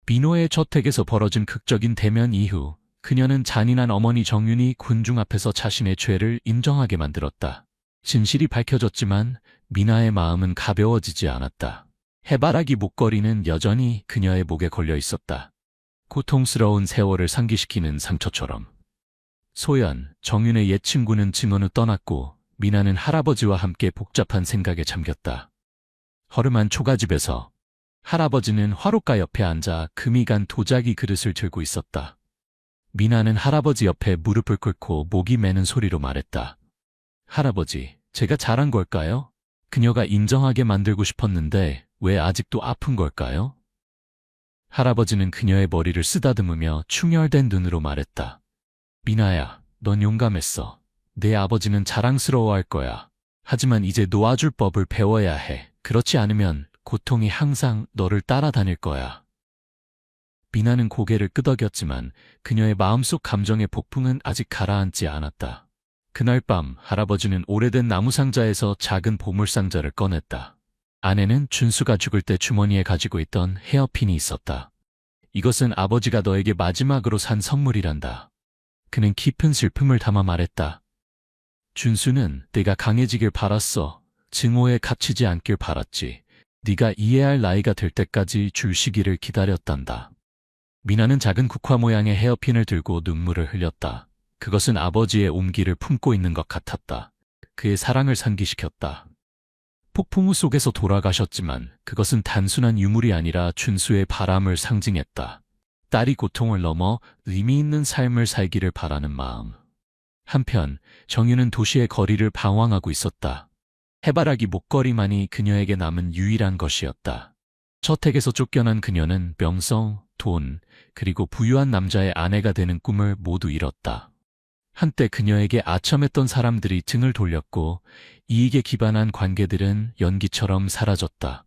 민호의 저택에서 벌어진 극적인 대면 이후 그녀는 잔인한 어머니 정윤이 군중 앞에서 자신의 죄를 인정하게 만들었다. 진실이 밝혀졌지만 미나의 마음은 가벼워지지 않았다. 해바라기 목걸이는 여전히 그녀의 목에 걸려 있었다. 고통스러운 세월을 상기시키는 상처처럼. 소연, 정윤의 옛 친구는 증언 후 떠났고 미나는 할아버지와 함께 복잡한 생각에 잠겼다. 허름한 초가집에서 할아버지는 화롯가 옆에 앉아 금이 간 도자기 그릇을 들고 있었다. 미나는 할아버지 옆에 무릎을 꿇고 목이 매는 소리로 말했다. 할아버지, 제가 잘한 걸까요? 그녀가 인정하게 만들고 싶었는데 왜 아직도 아픈 걸까요? 할아버지는 그녀의 머리를 쓰다듬으며 충혈된 눈으로 말했다. 미나야, 넌 용감했어. 내 아버지는 자랑스러워할 거야. 하지만 이제 놓아줄 법을 배워야 해. 그렇지 않으면 고통이 항상 너를 따라다닐 거야. 미나는 고개를 끄덕였지만 그녀의 마음속 감정의 폭풍은 아직 가라앉지 않았다. 그날 밤 할아버지는 오래된 나무상자에서 작은 보물상자를 꺼냈다. 안에는 준수가 죽을 때 주머니에 가지고 있던 헤어핀이 있었다. 이것은 아버지가 너에게 마지막으로 산 선물이란다. 그는 깊은 슬픔을 담아 말했다. 준수는 내가 강해지길 바랐어. 증오에 갇히지 않길 바랐지. 네가 이해할 나이가 될 때까지 줄 시기를 기다렸단다. 미나는 작은 국화 모양의 헤어핀을 들고 눈물을 흘렸다. 그것은 아버지의 온기를 품고 있는 것 같았다. 그의 사랑을 상기시켰다. 폭풍우 속에서 돌아가셨지만 그것은 단순한 유물이 아니라 준수의 바람을 상징했다. 딸이 고통을 넘어 의미 있는 삶을 살기를 바라는 마음. 한편 정윤은 도시의 거리를 방황하고 있었다. 해바라기 목걸이만이 그녀에게 남은 유일한 것이었다. 저택에서 쫓겨난 그녀는 명성, 돈, 그리고 부유한 남자의 아내가 되는 꿈을 모두 잃었다. 한때 그녀에게 아첨했던 사람들이 등을 돌렸고 이익에 기반한 관계들은 연기처럼 사라졌다.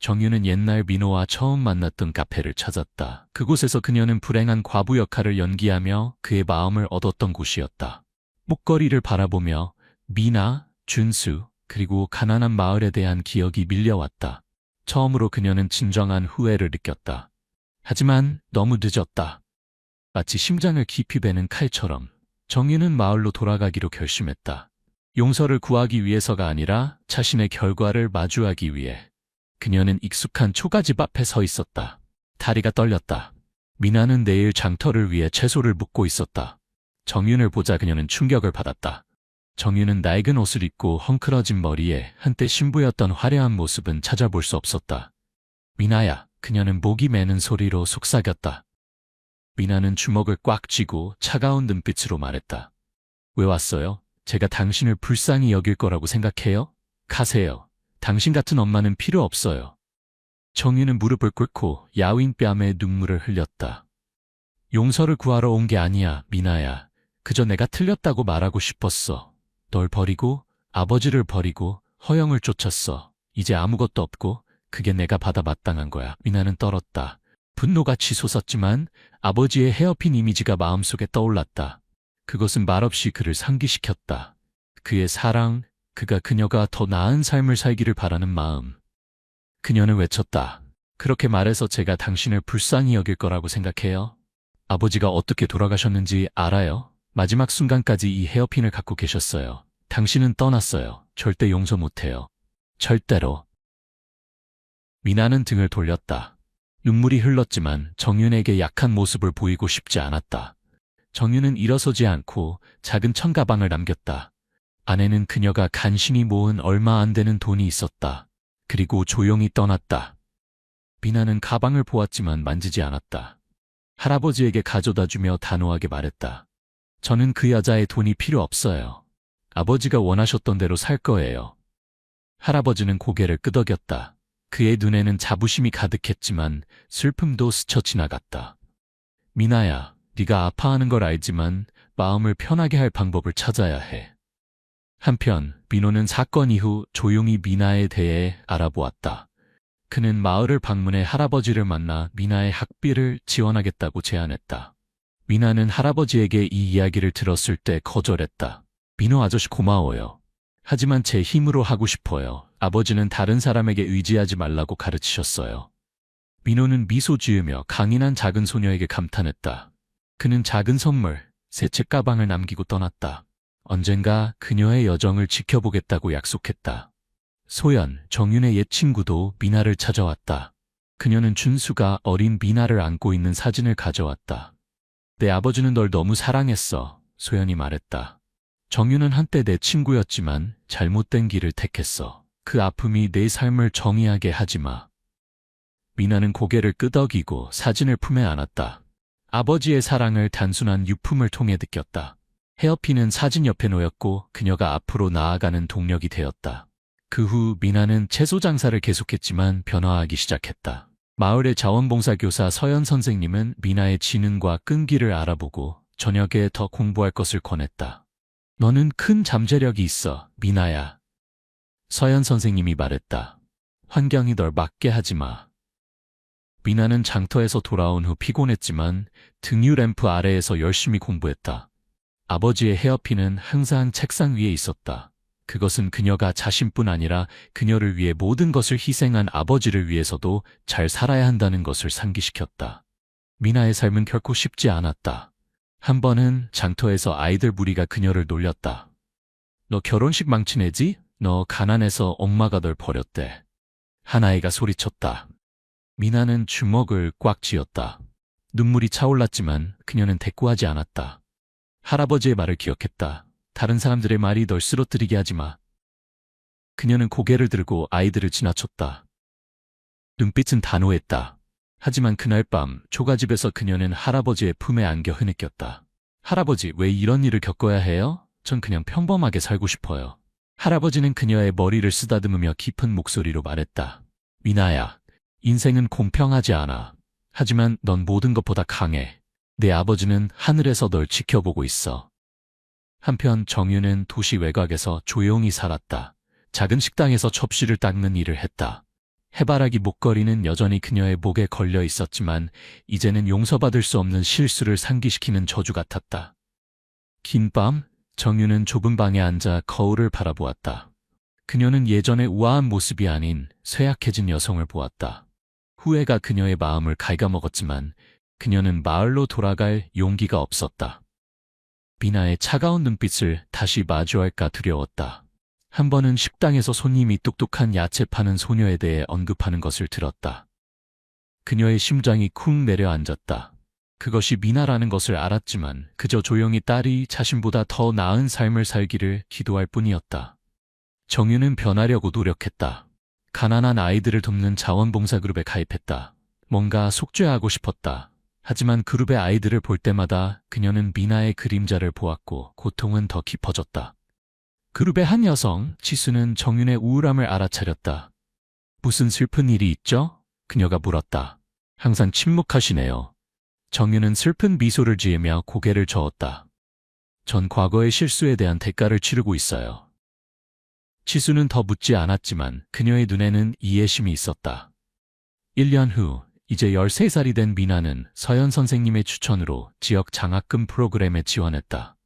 정유는 옛날 민호와 처음 만났던 카페를 찾았다. 그곳에서 그녀는 불행한 과부 역할을 연기하며 그의 마음을 얻었던 곳이었다. 목걸이를 바라보며 미나, 준수, 그리고 가난한 마을에 대한 기억이 밀려왔다. 처음으로 그녀는 진정한 후회를 느꼈다. 하지만 너무 늦었다. 마치 심장을 깊이 베는 칼처럼 정유는 마을로 돌아가기로 결심했다. 용서를 구하기 위해서가 아니라 자신의 결과를 마주하기 위해. 그녀는 익숙한 초가집 앞에 서 있었다. 다리가 떨렸다. 미나는 내일 장터를 위해 채소를 묻고 있었다. 정윤을 보자 그녀는 충격을 받았다. 정윤은 낡은 옷을 입고 헝클어진 머리에 한때 신부였던 화려한 모습은 찾아볼 수 없었다. 미나야, 그녀는 목이 매는 소리로 속삭였다. 미나는 주먹을 꽉 쥐고 차가운 눈빛으로 말했다. 왜 왔어요? 제가 당신을 불쌍히 여길 거라고 생각해요? 가세요. 당신 같은 엄마는 필요 없어요. 정유는 무릎을 꿇고 야윈 뺨에 눈물을 흘렸다. 용서를 구하러 온 게 아니야, 미나야. 그저 내가 틀렸다고 말하고 싶었어. 널 버리고 아버지를 버리고 허영을 쫓았어. 이제 아무것도 없고 그게 내가 받아 마땅한 거야. 미나는 떨었다. 분노가 치솟았지만 아버지의 헤어핀 이미지가 마음속에 떠올랐다. 그것은 말없이 그를 상기시켰다. 그의 사랑, 그녀가 더 나은 삶을 살기를 바라는 마음. 그녀는 외쳤다. 그렇게 말해서 제가 당신을 불쌍히 여길 거라고 생각해요? 아버지가 어떻게 돌아가셨는지 알아요? 마지막 순간까지 이 헤어핀을 갖고 계셨어요. 당신은 떠났어요. 절대 용서 못해요. 절대로. 미나는 등을 돌렸다. 눈물이 흘렀지만 정윤에게 약한 모습을 보이고 싶지 않았다. 정윤은 일어서지 않고 작은 청가방을 남겼다. 안에는 그녀가 간신히 모은 얼마 안 되는 돈이 있었다. 그리고 조용히 떠났다. 미나는 가방을 보았지만 만지지 않았다. 할아버지에게 가져다주며 단호하게 말했다. 저는 그 여자의 돈이 필요 없어요. 아버지가 원하셨던 대로 살 거예요. 할아버지는 고개를 끄덕였다. 그의 눈에는 자부심이 가득했지만 슬픔도 스쳐 지나갔다. 미나야, 네가 아파하는 걸 알지만 마음을 편하게 할 방법을 찾아야 해. 한편 민호는 사건 이후 조용히 미나에 대해 알아보았다. 그는 마을을 방문해 할아버지를 만나 미나의 학비를 지원하겠다고 제안했다. 미나는 할아버지에게 이 이야기를 들었을 때 거절했다. 민호 아저씨 고마워요. 하지만 제 힘으로 하고 싶어요. 아버지는 다른 사람에게 의지하지 말라고 가르치셨어요. 민호는 미소 지으며 강인한 작은 소녀에게 감탄했다. 그는 작은 선물, 새 책가방을 남기고 떠났다. 언젠가 그녀의 여정을 지켜보겠다고 약속했다. 소연, 정윤의 옛 친구도 미나를 찾아왔다. 그녀는 준수가 어린 미나를 안고 있는 사진을 가져왔다. 내 아버지는 널 너무 사랑했어, 소연이 말했다. 정윤은 한때 내 친구였지만 잘못된 길을 택했어. 그 아픔이 내 삶을 정의하게 하지 마. 미나는 고개를 끄덕이고 사진을 품에 안았다. 아버지의 사랑을 단순한 유품을 통해 느꼈다. 헤어핀은 사진 옆에 놓였고 그녀가 앞으로 나아가는 동력이 되었다. 그 후 미나는 채소 장사를 계속했지만 변화하기 시작했다. 마을의 자원봉사교사 서연 선생님은 미나의 지능과 끈기를 알아보고 저녁에 더 공부할 것을 권했다. 너는 큰 잠재력이 있어, 미나야. 서연 선생님이 말했다. 환경이 널 맞게 하지 마. 미나는 장터에서 돌아온 후 피곤했지만 등유 램프 아래에서 열심히 공부했다. 아버지의 헤어핀은 항상 책상 위에 있었다. 그것은 그녀가 자신뿐 아니라 그녀를 위해 모든 것을 희생한 아버지를 위해서도 잘 살아야 한다는 것을 상기시켰다. 미나의 삶은 결코 쉽지 않았다. 한 번은 장터에서 아이들 무리가 그녀를 놀렸다. 너 결혼식 망치내지? 너 가난해서 엄마가 널 버렸대. 한 아이가 소리쳤다. 미나는 주먹을 꽉 쥐었다. 눈물이 차올랐지만 그녀는 대꾸하지 않았다. 할아버지의 말을 기억했다. 다른 사람들의 말이 널 쓰러뜨리게 하지 마. 그녀는 고개를 들고 아이들을 지나쳤다. 눈빛은 단호했다. 하지만 그날 밤 초가집에서 그녀는 할아버지의 품에 안겨 흐느꼈다. 할아버지, 왜 이런 일을 겪어야 해요? 전 그냥 평범하게 살고 싶어요. 할아버지는 그녀의 머리를 쓰다듬으며 깊은 목소리로 말했다. 미나야, 인생은 공평하지 않아. 하지만 넌 모든 것보다 강해. 내 아버지는 하늘에서 널 지켜보고 있어. 한편 정유는 도시 외곽에서 조용히 살았다. 작은 식당에서 접시를 닦는 일을 했다. 해바라기 목걸이는 여전히 그녀의 목에 걸려 있었지만 이제는 용서받을 수 없는 실수를 상기시키는 저주 같았다. 긴 밤, 정유는 좁은 방에 앉아 거울을 바라보았다. 그녀는 예전의 우아한 모습이 아닌 쇠약해진 여성을 보았다. 후회가 그녀의 마음을 갉아먹었지만 그녀는 마을로 돌아갈 용기가 없었다. 미나의 차가운 눈빛을 다시 마주할까 두려웠다. 한 번은 식당에서 손님이 똑똑한 야채 파는 소녀에 대해 언급하는 것을 들었다. 그녀의 심장이 쿵 내려앉았다. 그것이 미나라는 것을 알았지만 그저 조용히 딸이 자신보다 더 나은 삶을 살기를 기도할 뿐이었다. 정유는 변하려고 노력했다. 가난한 아이들을 돕는 자원봉사 그룹에 가입했다. 뭔가 속죄하고 싶었다. 하지만 그룹의 아이들을 볼 때마다 그녀는 미나의 그림자를 보았고 고통은 더 깊어졌다. 그룹의 한 여성, 지수는 정윤의 우울함을 알아차렸다. 무슨 슬픈 일이 있죠? 그녀가 물었다. 항상 침묵하시네요. 정윤은 슬픈 미소를 지으며 고개를 저었다. 전 과거의 실수에 대한 대가를 치르고 있어요. 지수는 더 묻지 않았지만 그녀의 눈에는 이해심이 있었다. 1년 후, 이제 13살이 된 미나는 서연 선생님의 추천으로 지역 장학금 프로그램에 지원했다.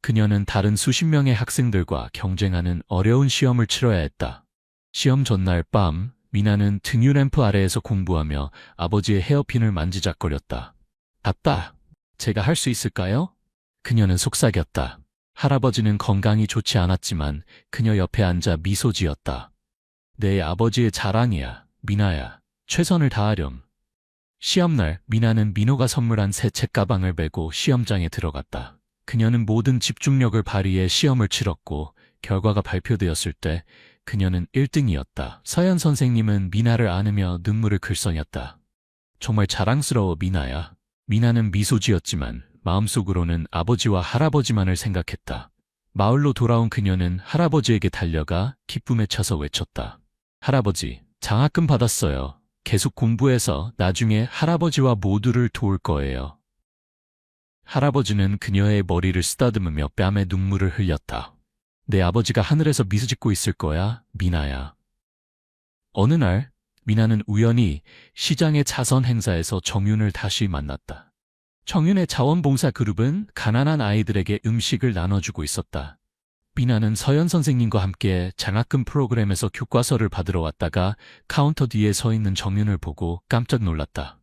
그녀는 다른 수십 명의 학생들과 경쟁하는 어려운 시험을 치러야 했다. 시험 전날 밤, 미나는 등유램프 아래에서 공부하며 아버지의 헤어핀을 만지작거렸다. 아빠, 제가 할 수 있을까요? 그녀는 속삭였다. 할아버지는 건강이 좋지 않았지만 그녀 옆에 앉아 미소 지었다. 내 아버지의 자랑이야, 미나야. 최선을 다하렴. 시험날, 미나는 민호가 선물한 새 책가방을 메고 시험장에 들어갔다. 그녀는 모든 집중력을 발휘해 시험을 치렀고 결과가 발표되었을 때 그녀는 1등이었다. 서연 선생님은 미나를 안으며 눈물을 글썽였다. 정말 자랑스러워, 미나야. 미나는 미소 지었지만 마음속으로는 아버지와 할아버지만을 생각했다. 마을로 돌아온 그녀는 할아버지에게 달려가 기쁨에 차서 외쳤다. 할아버지, 장학금 받았어요. 계속 공부해서 나중에 할아버지와 모두를 도울 거예요. 할아버지는 그녀의 머리를 쓰다듬으며 뺨에 눈물을 흘렸다. 내 아버지가 하늘에서 미소 짓고 있을 거야, 미나야. 어느 날, 미나는 우연히 시장의 자선 행사에서 정윤을 다시 만났다. 정윤의 자원봉사 그룹은 가난한 아이들에게 음식을 나눠주고 있었다. 미나는 서연 선생님과 함께 장학금 프로그램에서 교과서를 받으러 왔다가 카운터 뒤에 서 있는 정윤을 보고 깜짝 놀랐다.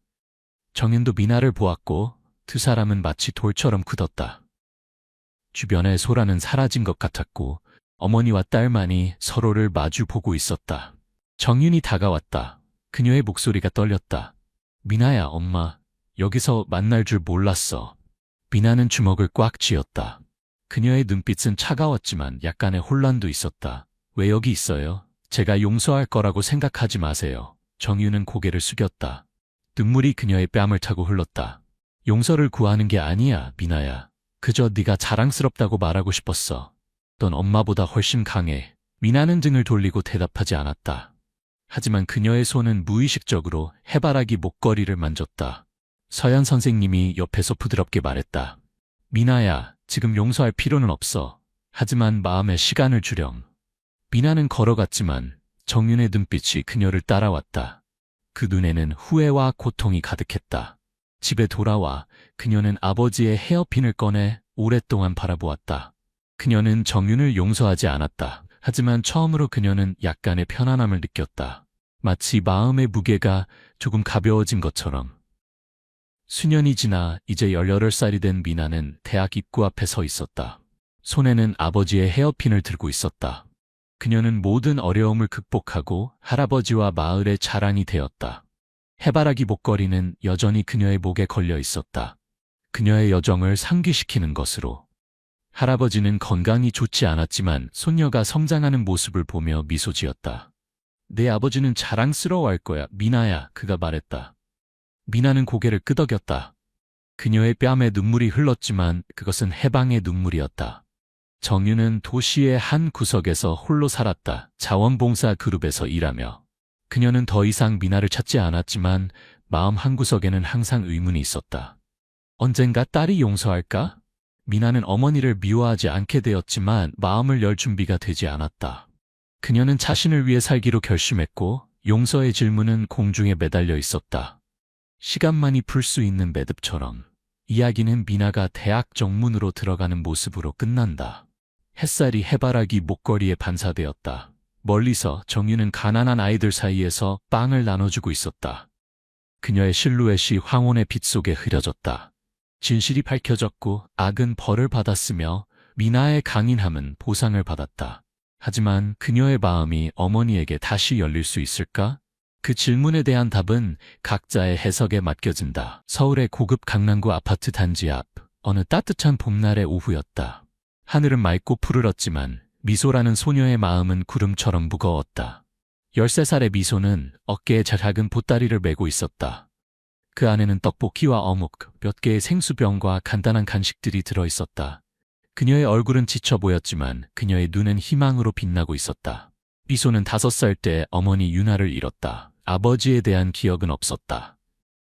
정윤도 미나를 보았고 두 사람은 마치 돌처럼 굳었다. 주변의 소란은 사라진 것 같았고 어머니와 딸만이 서로를 마주 보고 있었다. 정윤이 다가왔다. 그녀의 목소리가 떨렸다. 미나야, 엄마. 여기서 만날 줄 몰랐어. 미나는 주먹을 꽉 쥐었다. 그녀의 눈빛은 차가웠지만 약간의 혼란도 있었다. 왜 여기 있어요? 제가 용서할 거라고 생각하지 마세요. 정유는 고개를 숙였다. 눈물이 그녀의 뺨을 타고 흘렀다. 용서를 구하는 게 아니야, 미나야. 그저 네가 자랑스럽다고 말하고 싶었어. 넌 엄마보다 훨씬 강해. 미나는 등을 돌리고 대답하지 않았다. 하지만 그녀의 손은 무의식적으로 해바라기 목걸이를 만졌다. 서연 선생님이 옆에서 부드럽게 말했다. 미나야, 지금 용서할 필요는 없어. 하지만 마음에 시간을 주렴. 미나는 걸어갔지만 정윤의 눈빛이 그녀를 따라왔다. 그 눈에는 후회와 고통이 가득했다. 집에 돌아와 그녀는 아버지의 헤어핀을 꺼내 오랫동안 바라보았다. 그녀는 정윤을 용서하지 않았다. 하지만 처음으로 그녀는 약간의 편안함을 느꼈다. 마치 마음의 무게가 조금 가벼워진 것처럼. 수년이 지나 이제 18살이 된 미나는 대학 입구 앞에 서 있었다. 손에는 아버지의 헤어핀을 들고 있었다. 그녀는 모든 어려움을 극복하고 할아버지와 마을의 자랑이 되었다. 해바라기 목걸이는 여전히 그녀의 목에 걸려 있었다. 그녀의 여정을 상기시키는 것으로. 할아버지는 건강이 좋지 않았지만 손녀가 성장하는 모습을 보며 미소 지었다. 내 아버지는 자랑스러워할 거야, 미나야, 그가 말했다. 미나는 고개를 끄덕였다. 그녀의 뺨에 눈물이 흘렀지만 그것은 해방의 눈물이었다. 정유는 도시의 한 구석에서 홀로 살았다. 자원봉사 그룹에서 일하며. 그녀는 더 이상 미나를 찾지 않았지만 마음 한구석에는 항상 의문이 있었다. 언젠가 딸이 용서할까? 미나는 어머니를 미워하지 않게 되었지만 마음을 열 준비가 되지 않았다. 그녀는 자신을 위해 살기로 결심했고 용서의 질문은 공중에 매달려 있었다. 시간만이 풀 수 있는 매듭처럼 이야기는 미나가 대학 정문으로 들어가는 모습으로 끝난다. 햇살이 해바라기 목걸이에 반사되었다. 멀리서 정유는 가난한 아이들 사이에서 빵을 나눠주고 있었다. 그녀의 실루엣이 황혼의 빛 속에 흐려졌다. 진실이 밝혀졌고 악은 벌을 받았으며 미나의 강인함은 보상을 받았다. 하지만 그녀의 마음이 어머니에게 다시 열릴 수 있을까? 그 질문에 대한 답은 각자의 해석에 맡겨진다. 서울의 고급 강남구 아파트 단지 앞 어느 따뜻한 봄날의 오후였다. 하늘은 맑고 푸르렀지만 미소라는 소녀의 마음은 구름처럼 무거웠다. 13살의 미소는 어깨에 작은 보따리를 메고 있었다. 그 안에는 떡볶이와 어묵, 몇 개의 생수병과 간단한 간식들이 들어있었다. 그녀의 얼굴은 지쳐 보였지만 그녀의 눈은 희망으로 빛나고 있었다. 미소는 5살 때 어머니 유나를 잃었다. 아버지에 대한 기억은 없었다.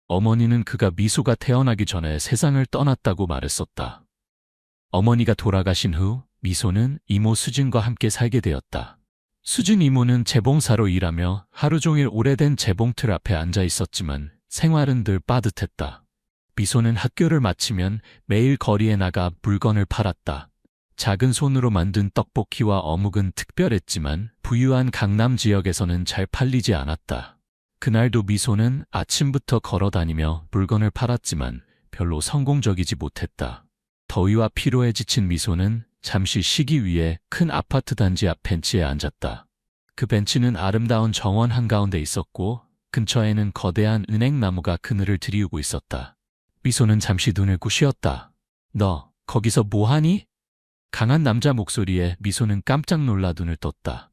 어머니는 그가 미소가 태어나기 전에 세상을 떠났다고 말했었다. 어머니가 돌아가신 후 미소는 이모 수진과 함께 살게 되었다. 수진 이모는 재봉사로 일하며 하루 종일 오래된 재봉틀 앞에 앉아 있었지만 생활은 늘 빠듯했다. 미소는 학교를 마치면 매일 거리에 나가 물건을 팔았다. 작은 손으로 만든 떡볶이와 어묵은 특별했지만 부유한 강남 지역에서는 잘 팔리지 않았다. 그날도 미소는 아침부터 걸어다니며 물건을 팔았지만 별로 성공적이지 못했다. 더위와 피로에 지친 미소는 잠시 쉬기 위해 큰 아파트 단지 앞 벤치에 앉았다. 그 벤치는 아름다운 정원 한가운데 있었고 근처에는 거대한 은행나무가 그늘을 드리우고 있었다. 미소는 잠시 눈을 고 쉬었다. 너 거기서 뭐하니? 강한 남자 목소리에 미소는 깜짝 놀라 눈을 떴다.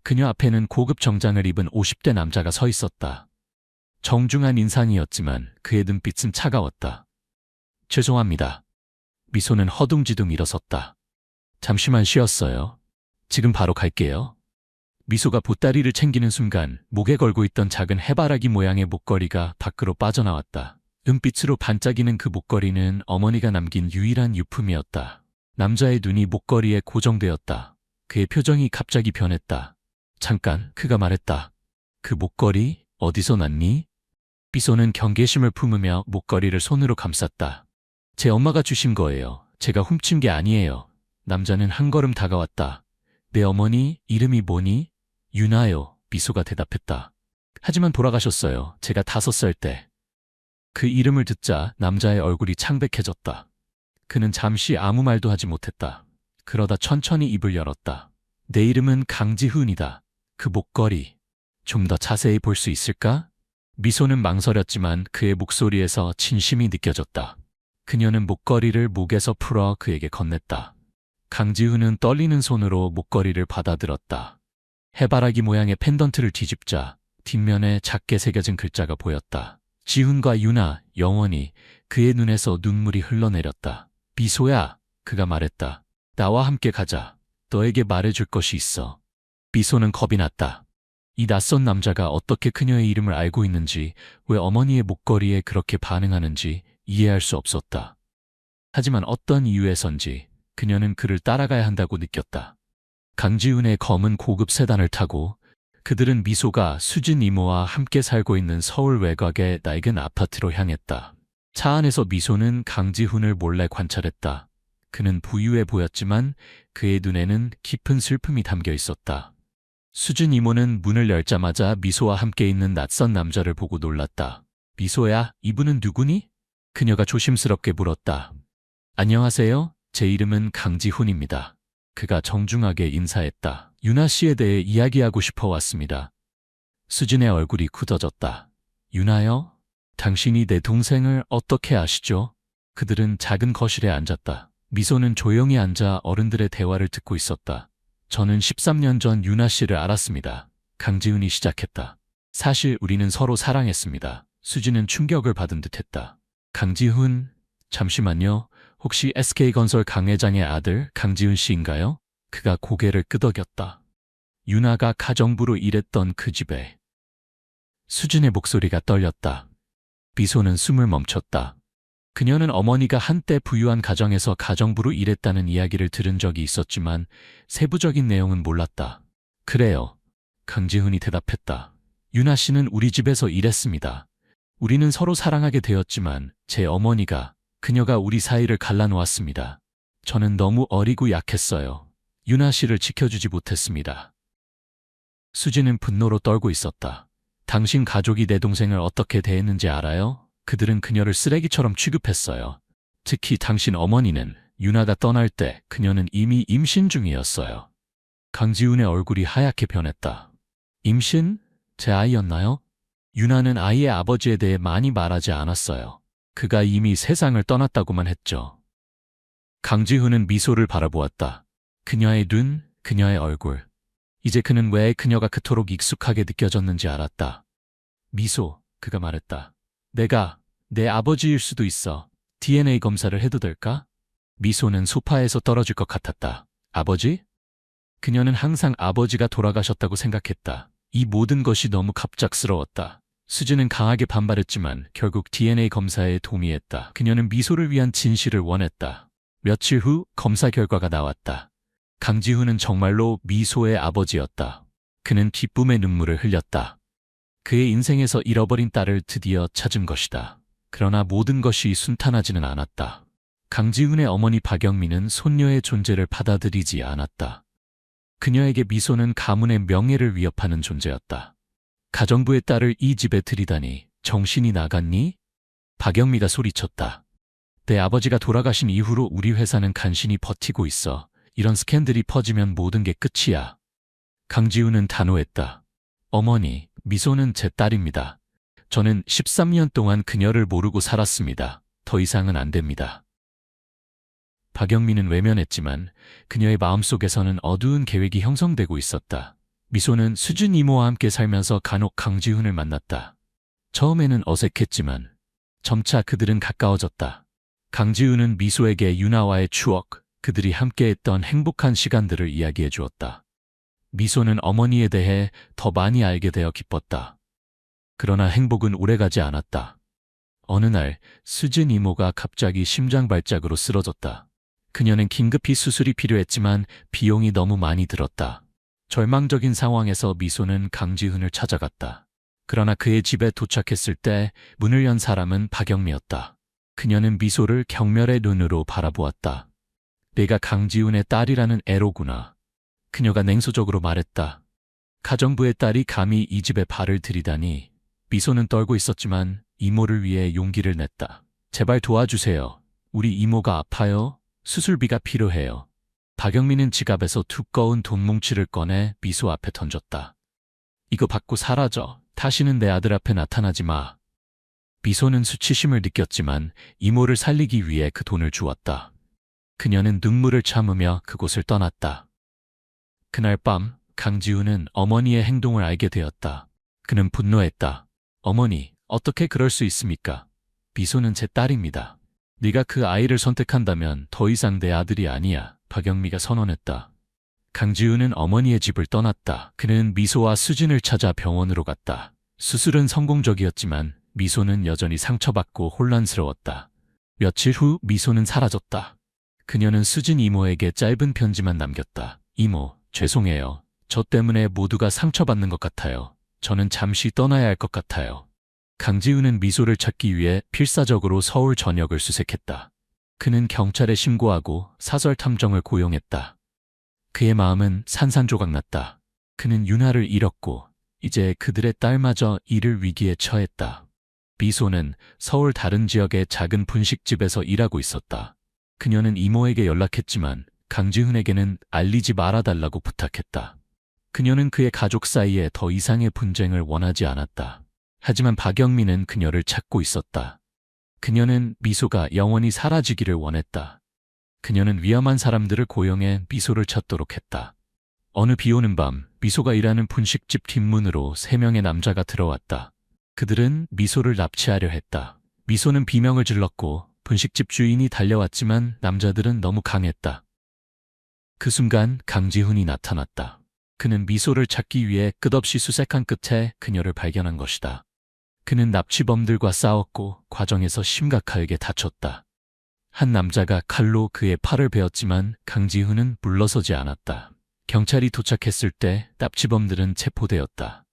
그녀 앞에는 고급 정장을 입은 50대 남자가 서 있었다. 정중한 인상이었지만 그의 눈빛은 차가웠다. 죄송합니다. 미소는 허둥지둥 일어섰다. 잠시만 쉬었어요. 지금 바로 갈게요. 미소가 보따리를 챙기는 순간 목에 걸고 있던 작은 해바라기 모양의 목걸이가 밖으로 빠져나왔다. 은빛으로 반짝이는 그 목걸이는 어머니가 남긴 유일한 유품이었다. 남자의 눈이 목걸이에 고정되었다. 그의 표정이 갑자기 변했다. 잠깐, 그가 말했다. 그 목걸이 어디서 났니? 미소는 경계심을 품으며 목걸이를 손으로 감쌌다. 제 엄마가 주신 거예요. 제가 훔친 게 아니에요. 남자는 한 걸음 다가왔다. 내 어머니 이름이 뭐니? 유나요. 미소가 대답했다. 하지만 돌아가셨어요. 제가 5살 때. 그 이름을 듣자 남자의 얼굴이 창백해졌다. 그는 잠시 아무 말도 하지 못했다. 그러다 천천히 입을 열었다. 내 이름은 강지훈이다. 그 목걸이. 좀 더 자세히 볼 수 있을까? 미소는 망설였지만 그의 목소리에서 진심이 느껴졌다. 그녀는 목걸이를 목에서 풀어 그에게 건넸다. 강지훈은 떨리는 손으로 목걸이를 받아들었다. 해바라기 모양의 펜던트를 뒤집자 뒷면에 작게 새겨진 글자가 보였다. 지훈과 유나, 영원히. 그의 눈에서 눈물이 흘러내렸다. 미소야, 그가 말했다. 나와 함께 가자. 너에게 말해줄 것이 있어. 미소는 겁이 났다. 이 낯선 남자가 어떻게 그녀의 이름을 알고 있는지, 왜 어머니의 목걸이에 그렇게 반응하는지 이해할 수 없었다. 하지만 어떤 이유에선지 그녀는 그를 따라가야 한다고 느꼈다. 강지훈의 검은 고급 세단을 타고 그들은 미소가 수진 이모와 함께 살고 있는 서울 외곽의 낡은 아파트로 향했다. 차 안에서 미소는 강지훈을 몰래 관찰했다. 그는 부유해 보였지만 그의 눈에는 깊은 슬픔이 담겨 있었다. 수진 이모는 문을 열자마자 미소와 함께 있는 낯선 남자를 보고 놀랐다. 미소야, 이분은 누구니? 그녀가 조심스럽게 물었다. 안녕하세요. 제 이름은 강지훈입니다. 그가 정중하게 인사했다. 유나 씨에 대해 이야기하고 싶어 왔습니다. 수진의 얼굴이 굳어졌다. 유나요? 당신이 내 동생을 어떻게 아시죠? 그들은 작은 거실에 앉았다. 미소는 조용히 앉아 어른들의 대화를 듣고 있었다. 저는 13년 전 유나 씨를 알았습니다. 강지훈이 시작했다. 사실 우리는 서로 사랑했습니다. 수진은 충격을 받은 듯했다. 강지훈, 잠시만요. 혹시 SK건설 강 회장의 아들 강지훈 씨인가요? 그가 고개를 끄덕였다. 유나가 가정부로 일했던 그 집에. 수진의 목소리가 떨렸다. 미소는 숨을 멈췄다. 그녀는 어머니가 한때 부유한 가정에서 가정부로 일했다는 이야기를 들은 적이 있었지만 세부적인 내용은 몰랐다. 그래요. 강지훈이 대답했다. 유나 씨는 우리 집에서 일했습니다. 우리는 서로 사랑하게 되었지만 제 어머니가 그녀가 우리 사이를 갈라놓았습니다. 저는 너무 어리고 약했어요. 유나 씨를 지켜주지 못했습니다. 수지는 분노로 떨고 있었다. 당신 가족이 내 동생을 어떻게 대했는지 알아요? 그들은 그녀를 쓰레기처럼 취급했어요. 특히 당신 어머니는 유나가 떠날 때 그녀는 이미 임신 중이었어요. 강지훈의 얼굴이 하얗게 변했다. 임신? 제 아이였나요? 유나는 아이의 아버지에 대해 많이 말하지 않았어요. 그가 이미 세상을 떠났다고만 했죠. 강지훈은 미소를 바라보았다. 그녀의 눈, 그녀의 얼굴. 이제 그는 왜 그녀가 그토록 익숙하게 느껴졌는지 알았다. 미소, 그가 말했다. 내가 내 아버지일 수도 있어. DNA 검사를 해도 될까? 미소는 소파에서 떨어질 것 같았다. 아버지? 그녀는 항상 아버지가 돌아가셨다고 생각했다. 이 모든 것이 너무 갑작스러웠다. 수지는 강하게 반발했지만 결국 DNA 검사에 동의했다. 그녀는 미소를 위한 진실을 원했다. 며칠 후 검사 결과가 나왔다. 강지훈은 정말로 미소의 아버지였다. 그는 기쁨의 눈물을 흘렸다. 그의 인생에서 잃어버린 딸을 드디어 찾은 것이다. 그러나 모든 것이 순탄하지는 않았다. 강지훈의 어머니 박영미는 손녀의 존재를 받아들이지 않았다. 그녀에게 미소는 가문의 명예를 위협하는 존재였다. 가정부의 딸을 이 집에 들이다니 정신이 나갔니? 박영미가 소리쳤다. 내 아버지가 돌아가신 이후로 우리 회사는 간신히 버티고 있어. 이런 스캔들이 퍼지면 모든 게 끝이야. 강지훈은 단호했다. 어머니, 미소는 제 딸입니다. 저는 13년 동안 그녀를 모르고 살았습니다. 더 이상은 안 됩니다. 박영미는 외면했지만 그녀의 마음속에서는 어두운 계획이 형성되고 있었다. 미소는 수진 이모와 함께 살면서 간혹 강지훈을 만났다. 처음에는 어색했지만 점차 그들은 가까워졌다. 강지훈은 미소에게 유나와의 추억, 그들이 함께했던 행복한 시간들을 이야기해 주었다. 미소는 어머니에 대해 더 많이 알게 되어 기뻤다. 그러나 행복은 오래가지 않았다. 어느 날 수진 이모가 갑자기 심장 발작으로 쓰러졌다. 그녀는 긴급히 수술이 필요했지만 비용이 너무 많이 들었다. 절망적인 상황에서 미소는 강지훈을 찾아갔다. 그러나 그의 집에 도착했을 때 문을 연 사람은 박영미였다. 그녀는 미소를 경멸의 눈으로 바라보았다. 내가 강지훈의 딸이라는 애로구나. 그녀가 냉소적으로 말했다. 가정부의 딸이 감히 이 집에 발을 들이다니. 미소는 떨고 있었지만 이모를 위해 용기를 냈다. 제발 도와주세요. 우리 이모가 아파요. 수술비가 필요해요. 박영민은 지갑에서 두꺼운 돈 뭉치를 꺼내 미소 앞에 던졌다. 이거 받고 사라져. 다시는 내 아들 앞에 나타나지 마. 미소는 수치심을 느꼈지만 이모를 살리기 위해 그 돈을 주었다. 그녀는 눈물을 참으며 그곳을 떠났다. 그날 밤 강지훈은 어머니의 행동을 알게 되었다. 그는 분노했다. 어머니, 어떻게 그럴 수 있습니까? 미소는 제 딸입니다. 네가 그 아이를 선택한다면 더 이상 내 아들이 아니야. 박영미가 선언했다. 강지훈은 어머니의 집을 떠났다. 그는 미소와 수진을 찾아 병원으로 갔다. 수술은 성공적이었지만 미소는 여전히 상처받고 혼란스러웠다. 며칠 후 미소는 사라졌다. 그녀는 수진 이모에게 짧은 편지만 남겼다. 이모, 죄송해요. 저 때문에 모두가 상처받는 것 같아요. 저는 잠시 떠나야 할 것 같아요. 강지훈은 미소를 찾기 위해 필사적으로 서울 전역을 수색했다. 그는 경찰에 신고하고 사설 탐정을 고용했다. 그의 마음은 산산조각났다. 그는 유나를 잃었고 이제 그들의 딸마저 잃을 위기에 처했다. 미소는 서울 다른 지역의 작은 분식집에서 일하고 있었다. 그녀는 이모에게 연락했지만 강지훈에게는 알리지 말아달라고 부탁했다. 그녀는 그의 가족 사이에 더 이상의 분쟁을 원하지 않았다. 하지만 박영미는 그녀를 찾고 있었다. 그녀는 미소가 영원히 사라지기를 원했다. 그녀는 위험한 사람들을 고용해 미소를 찾도록 했다. 어느 비오는 밤 미소가 일하는 분식집 뒷문으로 3명의 남자가 들어왔다. 그들은 미소를 납치하려 했다. 미소는 비명을 질렀고 분식집 주인이 달려왔지만 남자들은 너무 강했다. 그 순간 강지훈이 나타났다. 그는 미소를 찾기 위해 끝없이 수색한 끝에 그녀를 발견한 것이다. 그는 납치범들과 싸웠고 과정에서 심각하게 다쳤다. 한 남자가 칼로 그의 팔을 베었지만 강지훈은 물러서지 않았다. 경찰이 도착했을 때 납치범들은 체포되었다.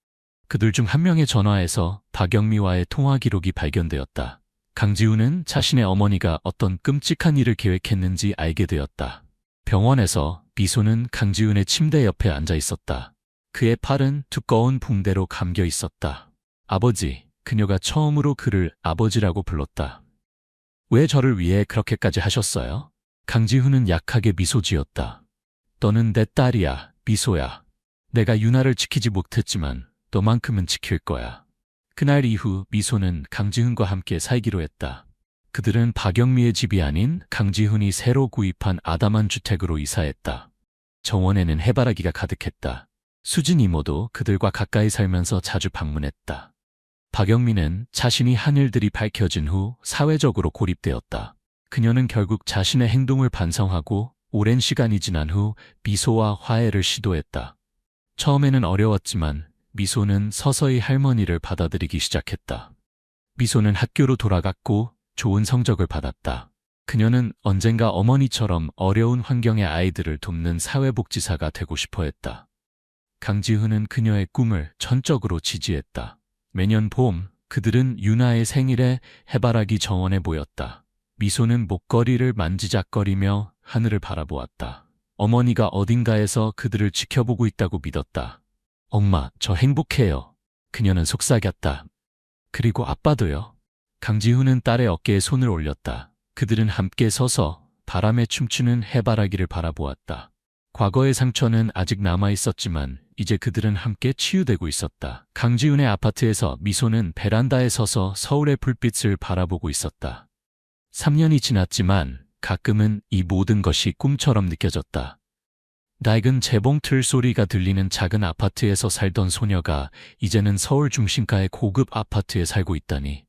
그들 중 한 명의 전화에서 박영미와의 통화 기록이 발견되었다. 강지훈은 자신의 어머니가 어떤 끔찍한 일을 계획했는지 알게 되었다. 병원에서 미소는 강지훈의 침대 옆에 앉아 있었다. 그의 팔은 두꺼운 붕대로 감겨 있었다. 아버지, 그녀가 처음으로 그를 아버지라고 불렀다. 왜 저를 위해 그렇게까지 하셨어요? 강지훈은 약하게 미소 지었다. 너는 내 딸이야, 미소야. 내가 유나를 지키지 못했지만 너만큼은 지킬 거야. 그날 이후 미소는 강지훈과 함께 살기로 했다. 그들은 박영미의 집이 아닌 강지훈이 새로 구입한 아담한 주택으로 이사했다. 정원에는 해바라기가 가득했다. 수진 이모도 그들과 가까이 살면서 자주 방문했다. 박영미는 자신이 한 일들이 밝혀진 후 사회적으로 고립되었다. 그녀는 결국 자신의 행동을 반성하고 오랜 시간이 지난 후 미소와 화해를 시도했다. 처음에는 어려웠지만 미소는 서서히 할머니를 받아들이기 시작했다. 미소는 학교로 돌아갔고 좋은 성적을 받았다. 그녀는 언젠가 어머니처럼 어려운 환경의 아이들을 돕는 사회복지사가 되고 싶어 했다. 강지훈은 그녀의 꿈을 전적으로 지지했다. 매년 봄, 그들은 유나의 생일에 해바라기 정원에 모였다. 미소는 목걸이를 만지작거리며 하늘을 바라보았다. 어머니가 어딘가에서 그들을 지켜보고 있다고 믿었다. 엄마, 저 행복해요. 그녀는 속삭였다. 그리고 아빠도요. 강지훈은 딸의 어깨에 손을 올렸다. 그들은 함께 서서 바람에 춤추는 해바라기를 바라보았다. 과거의 상처는 아직 남아있었지만 이제 그들은 함께 치유되고 있었다. 강지훈의 아파트에서 미소는 베란다에 서서 서울의 불빛을 바라보고 있었다. 3년이 지났지만 가끔은 이 모든 것이 꿈처럼 느껴졌다. 낡은 재봉틀 소리가 들리는 작은 아파트에서 살던 소녀가 이제는 서울 중심가의 고급 아파트에 살고 있다니.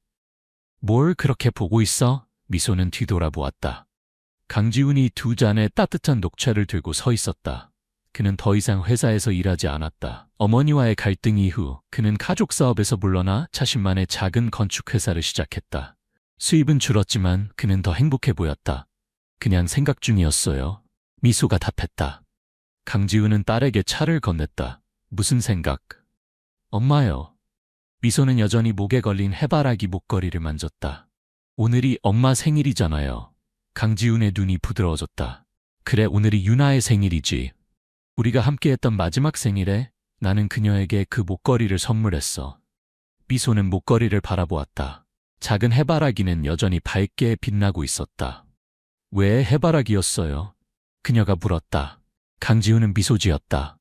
뭘 그렇게 보고 있어? 미소는 뒤돌아보았다. 강지훈이 두 잔의 따뜻한 녹차를 들고 서 있었다. 그는 더 이상 회사에서 일하지 않았다. 어머니와의 갈등 이후 그는 가족 사업에서 물러나 자신만의 작은 건축회사를 시작했다. 수입은 줄었지만 그는 더 행복해 보였다. 그냥 생각 중이었어요. 미소가 답했다. 강지훈은 딸에게 차를 건넸다. 무슨 생각? 엄마요. 미소는 여전히 목에 걸린 해바라기 목걸이를 만졌다. 오늘이 엄마 생일이잖아요. 강지훈의 눈이 부드러워졌다. 그래, 오늘이 유나의 생일이지. 우리가 함께했던 마지막 생일에 나는 그녀에게 그 목걸이를 선물했어. 미소는 목걸이를 바라보았다. 작은 해바라기는 여전히 밝게 빛나고 있었다. 왜 해바라기였어요? 그녀가 물었다. 강지훈은 미소 지었다.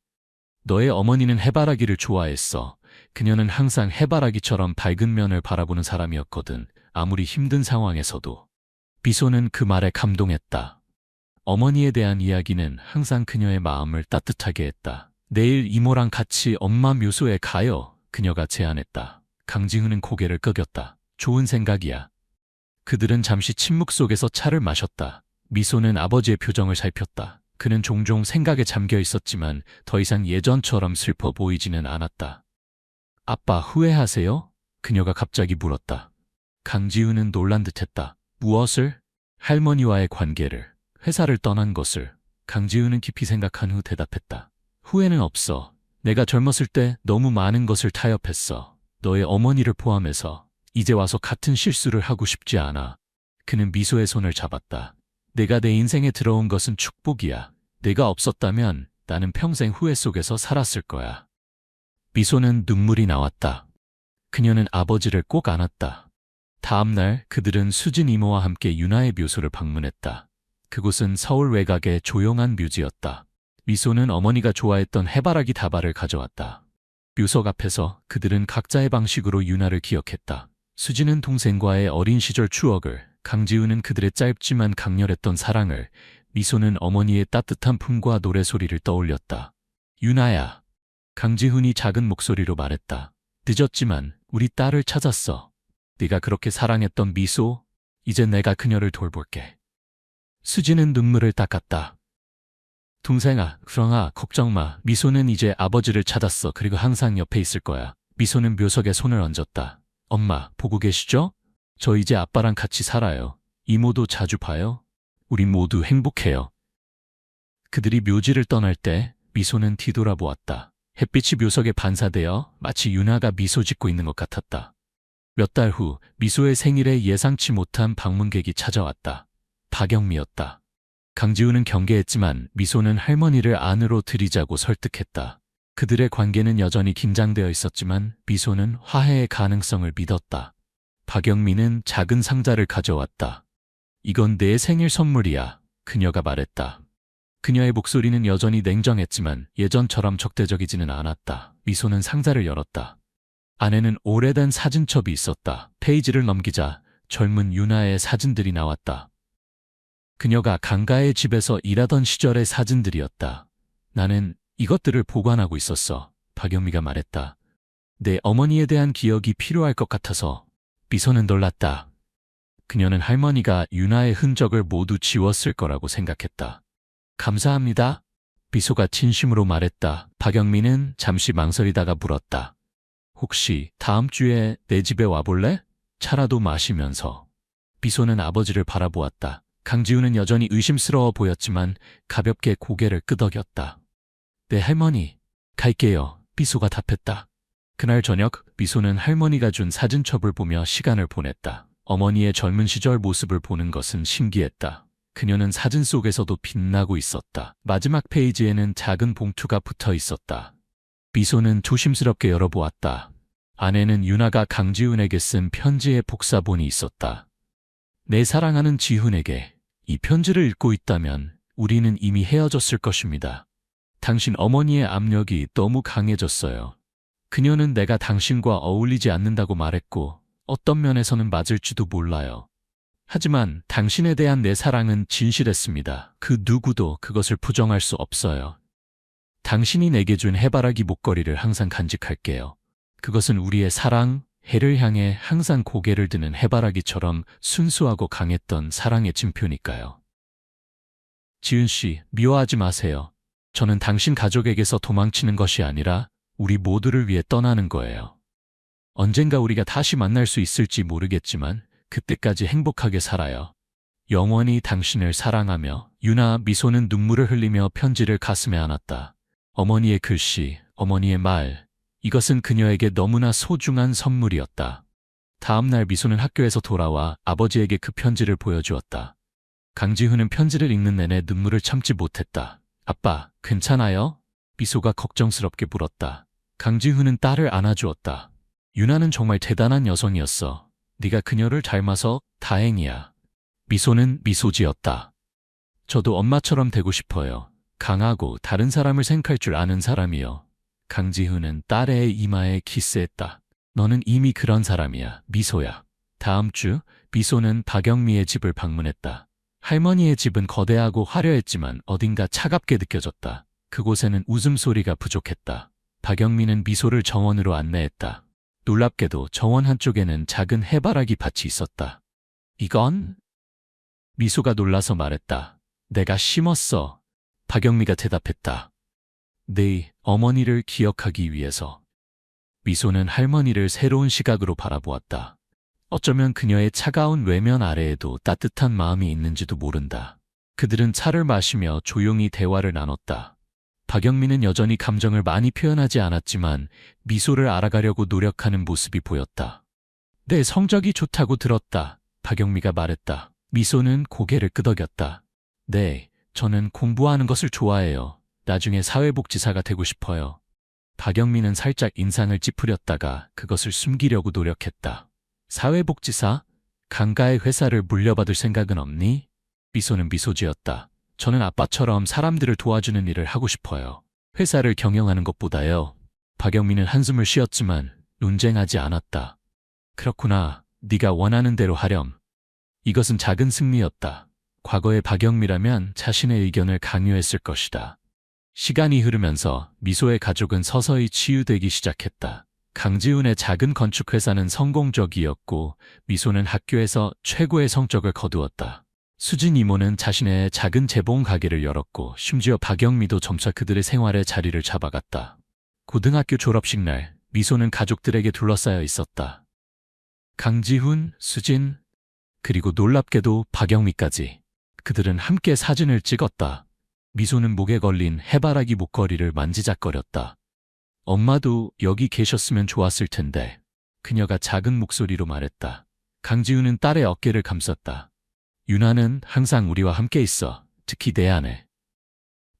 너의 어머니는 해바라기를 좋아했어. 그녀는 항상 해바라기처럼 밝은 면을 바라보는 사람이었거든. 아무리 힘든 상황에서도. 미소는 그 말에 감동했다. 어머니에 대한 이야기는 항상 그녀의 마음을 따뜻하게 했다. 내일 이모랑 같이 엄마 묘소에 가요. 그녀가 제안했다. 강지훈은 고개를 끄겼다. 좋은 생각이야. 그들은 잠시 침묵 속에서 차를 마셨다. 미소는 아버지의 표정을 살폈다. 그는 종종 생각에 잠겨 있었지만 더 이상 예전처럼 슬퍼 보이지는 않았다. 아빠, 후회하세요? 그녀가 갑자기 물었다. 강지훈은 놀란 듯했다. 무엇을? 할머니와의 관계를, 회사를 떠난 것을. 강지훈은 깊이 생각한 후 대답했다. 후회는 없어. 내가 젊었을 때 너무 많은 것을 타협했어. 너의 어머니를 포함해서. 이제 와서 같은 실수를 하고 싶지 않아. 그는 미소의 손을 잡았다. 내가 내 인생에 들어온 것은 축복이야. 내가 없었다면 나는 평생 후회 속에서 살았을 거야. 미소는 눈물이 나왔다. 그녀는 아버지를 꼭 안았다. 다음 날 그들은 수진 이모와 함께 유나의 묘소를 방문했다. 그곳은 서울 외곽의 조용한 묘지였다. 미소는 어머니가 좋아했던 해바라기 다발을 가져왔다. 묘석 앞에서 그들은 각자의 방식으로 유나를 기억했다. 수진은 동생과의 어린 시절 추억을, 강지훈은 그들의 짧지만 강렬했던 사랑을, 미소는 어머니의 따뜻한 품과 노래소리를 떠올렸다. 유나야. 강지훈이 작은 목소리로 말했다. 늦었지만 우리 딸을 찾았어. 네가 그렇게 사랑했던 미소, 이제 내가 그녀를 돌볼게. 수진은 눈물을 닦았다. 동생아, 그랑아, 걱정 마. 미소는 이제 아버지를 찾았어. 그리고 항상 옆에 있을 거야. 미소는 묘석에 손을 얹었다. 엄마, 보고 계시죠? 저 이제 아빠랑 같이 살아요. 이모도 자주 봐요. 우리 모두 행복해요. 그들이 묘지를 떠날 때 미소는 뒤돌아보았다. 햇빛이 묘석에 반사되어 마치 윤아가 미소 짓고 있는 것 같았다. 몇 달 후 미소의 생일에 예상치 못한 방문객이 찾아왔다. 박영미였다. 강지훈은 경계했지만 미소는 할머니를 안으로 들이자고 설득했다. 그들의 관계는 여전히 긴장되어 있었지만 미소는 화해의 가능성을 믿었다. 박영미는 작은 상자를 가져왔다. 이건 내 생일 선물이야. 그녀가 말했다. 그녀의 목소리는 여전히 냉정했지만 예전처럼 적대적이지는 않았다. 미소는 상자를 열었다. 안에는 오래된 사진첩이 있었다. 페이지를 넘기자 젊은 윤아의 사진들이 나왔다. 그녀가 강가의 집에서 일하던 시절의 사진들이었다. 나는 이것들을 보관하고 있었어. 박영미가 말했다. 내 어머니에 대한 기억이 필요할 것 같아서. 미소는 놀랐다. 그녀는 할머니가 윤아의 흔적을 모두 지웠을 거라고 생각했다. 감사합니다. 미소가 진심으로 말했다. 박영미는 잠시 망설이다가 물었다. 혹시 다음 주에 내 집에 와볼래? 차라도 마시면서. 미소는 아버지를 바라보았다. 강지훈은 여전히 의심스러워 보였지만 가볍게 고개를 끄덕였다. 네, 할머니. 갈게요. 미소가 답했다. 그날 저녁 미소는 할머니가 준 사진첩을 보며 시간을 보냈다. 어머니의 젊은 시절 모습을 보는 것은 신기했다. 그녀는 사진 속에서도 빛나고 있었다. 마지막 페이지에는 작은 봉투가 붙어 있었다. 미소는 조심스럽게 열어보았다. 안에는 윤아가 강지훈에게 쓴 편지의 복사본이 있었다. 내 사랑하는 지훈에게 이 편지를 읽고 있다면 우리는 이미 헤어졌을 것입니다. 당신 어머니의 압력이 너무 강해졌어요. 그녀는 내가 당신과 어울리지 않는다고 말했고 어떤 면에서는 맞을지도 몰라요. 하지만 당신에 대한 내 사랑은 진실했습니다. 그 누구도 그것을 부정할 수 없어요. 당신이 내게 준 해바라기 목걸이를 항상 간직할게요. 그것은 우리의 사랑, 해를 향해 항상 고개를 드는 해바라기처럼 순수하고 강했던 사랑의 징표니까요. 지은 씨, 미워하지 마세요. 저는 당신 가족에게서 도망치는 것이 아니라 우리 모두를 위해 떠나는 거예요. 언젠가 우리가 다시 만날 수 있을지 모르겠지만 그때까지 행복하게 살아요. 영원히 당신을 사랑하며. 윤아. 미소는 눈물을 흘리며 편지를 가슴에 안았다. 어머니의 글씨, 어머니의 말, 이것은 그녀에게 너무나 소중한 선물이었다. 다음 날 미소는 학교에서 돌아와 아버지에게 그 편지를 보여주었다. 강지훈은 편지를 읽는 내내 눈물을 참지 못했다. 아빠, 괜찮아요? 미소가 걱정스럽게 물었다. 강지훈은 딸을 안아주었다. 윤아는 정말 대단한 여성이었어. 네가 그녀를 닮아서 다행이야. 미소는 미소 지었다. 저도 엄마처럼 되고 싶어요. 강하고 다른 사람을 생각할 줄 아는 사람이요. 강지훈은 딸의 이마에 키스했다. 너는 이미 그런 사람이야, 미소야. 다음 주 미소는 박영미의 집을 방문했다. 할머니의 집은 거대하고 화려했지만 어딘가 차갑게 느껴졌다. 그곳에는 웃음소리가 부족했다. 박영미는 미소를 정원으로 안내했다. 놀랍게도 정원 한쪽에는 작은 해바라기 밭이 있었다. 이건? 미소가 놀라서 말했다. 내가 심었어. 박영미가 대답했다. 네 어머니를 기억하기 위해서. 미소는 할머니를 새로운 시각으로 바라보았다. 어쩌면 그녀의 차가운 외면 아래에도 따뜻한 마음이 있는지도 모른다. 그들은 차를 마시며 조용히 대화를 나눴다. 박영미는 여전히 감정을 많이 표현하지 않았지만 미소를 알아가려고 노력하는 모습이 보였다. 내 성적이 좋다고 들었다. 박영미가 말했다. 미소는 고개를 끄덕였다. 네, 저는 공부하는 것을 좋아해요. 나중에 사회복지사가 되고 싶어요. 박영미는 살짝 인상을 찌푸렸다가 그것을 숨기려고 노력했다. 사회복지사? 강가의 회사를 물려받을 생각은 없니? 미소는 미소 지었다. 저는 아빠처럼 사람들을 도와주는 일을 하고 싶어요. 회사를 경영하는 것보다요. 박영미는 한숨을 쉬었지만 논쟁하지 않았다. 그렇구나. 네가 원하는 대로 하렴. 이것은 작은 승리였다. 과거의 박영미라면 자신의 의견을 강요했을 것이다. 시간이 흐르면서 미소의 가족은 서서히 치유되기 시작했다. 강지훈의 작은 건축회사는 성공적이었고 미소는 학교에서 최고의 성적을 거두었다. 수진 이모는 자신의 작은 재봉 가게를 열었고 심지어 박영미도 점차 그들의 생활에 자리를 잡아갔다. 고등학교 졸업식 날 미소는 가족들에게 둘러싸여 있었다. 강지훈, 수진, 그리고 놀랍게도 박영미까지. 그들은 함께 사진을 찍었다. 미소는 목에 걸린 해바라기 목걸이를 만지작거렸다. 엄마도 여기 계셨으면 좋았을 텐데. 그녀가 작은 목소리로 말했다. 강지훈은 딸의 어깨를 감쌌다. 유나는 항상 우리와 함께 있어. 특히 내 안에.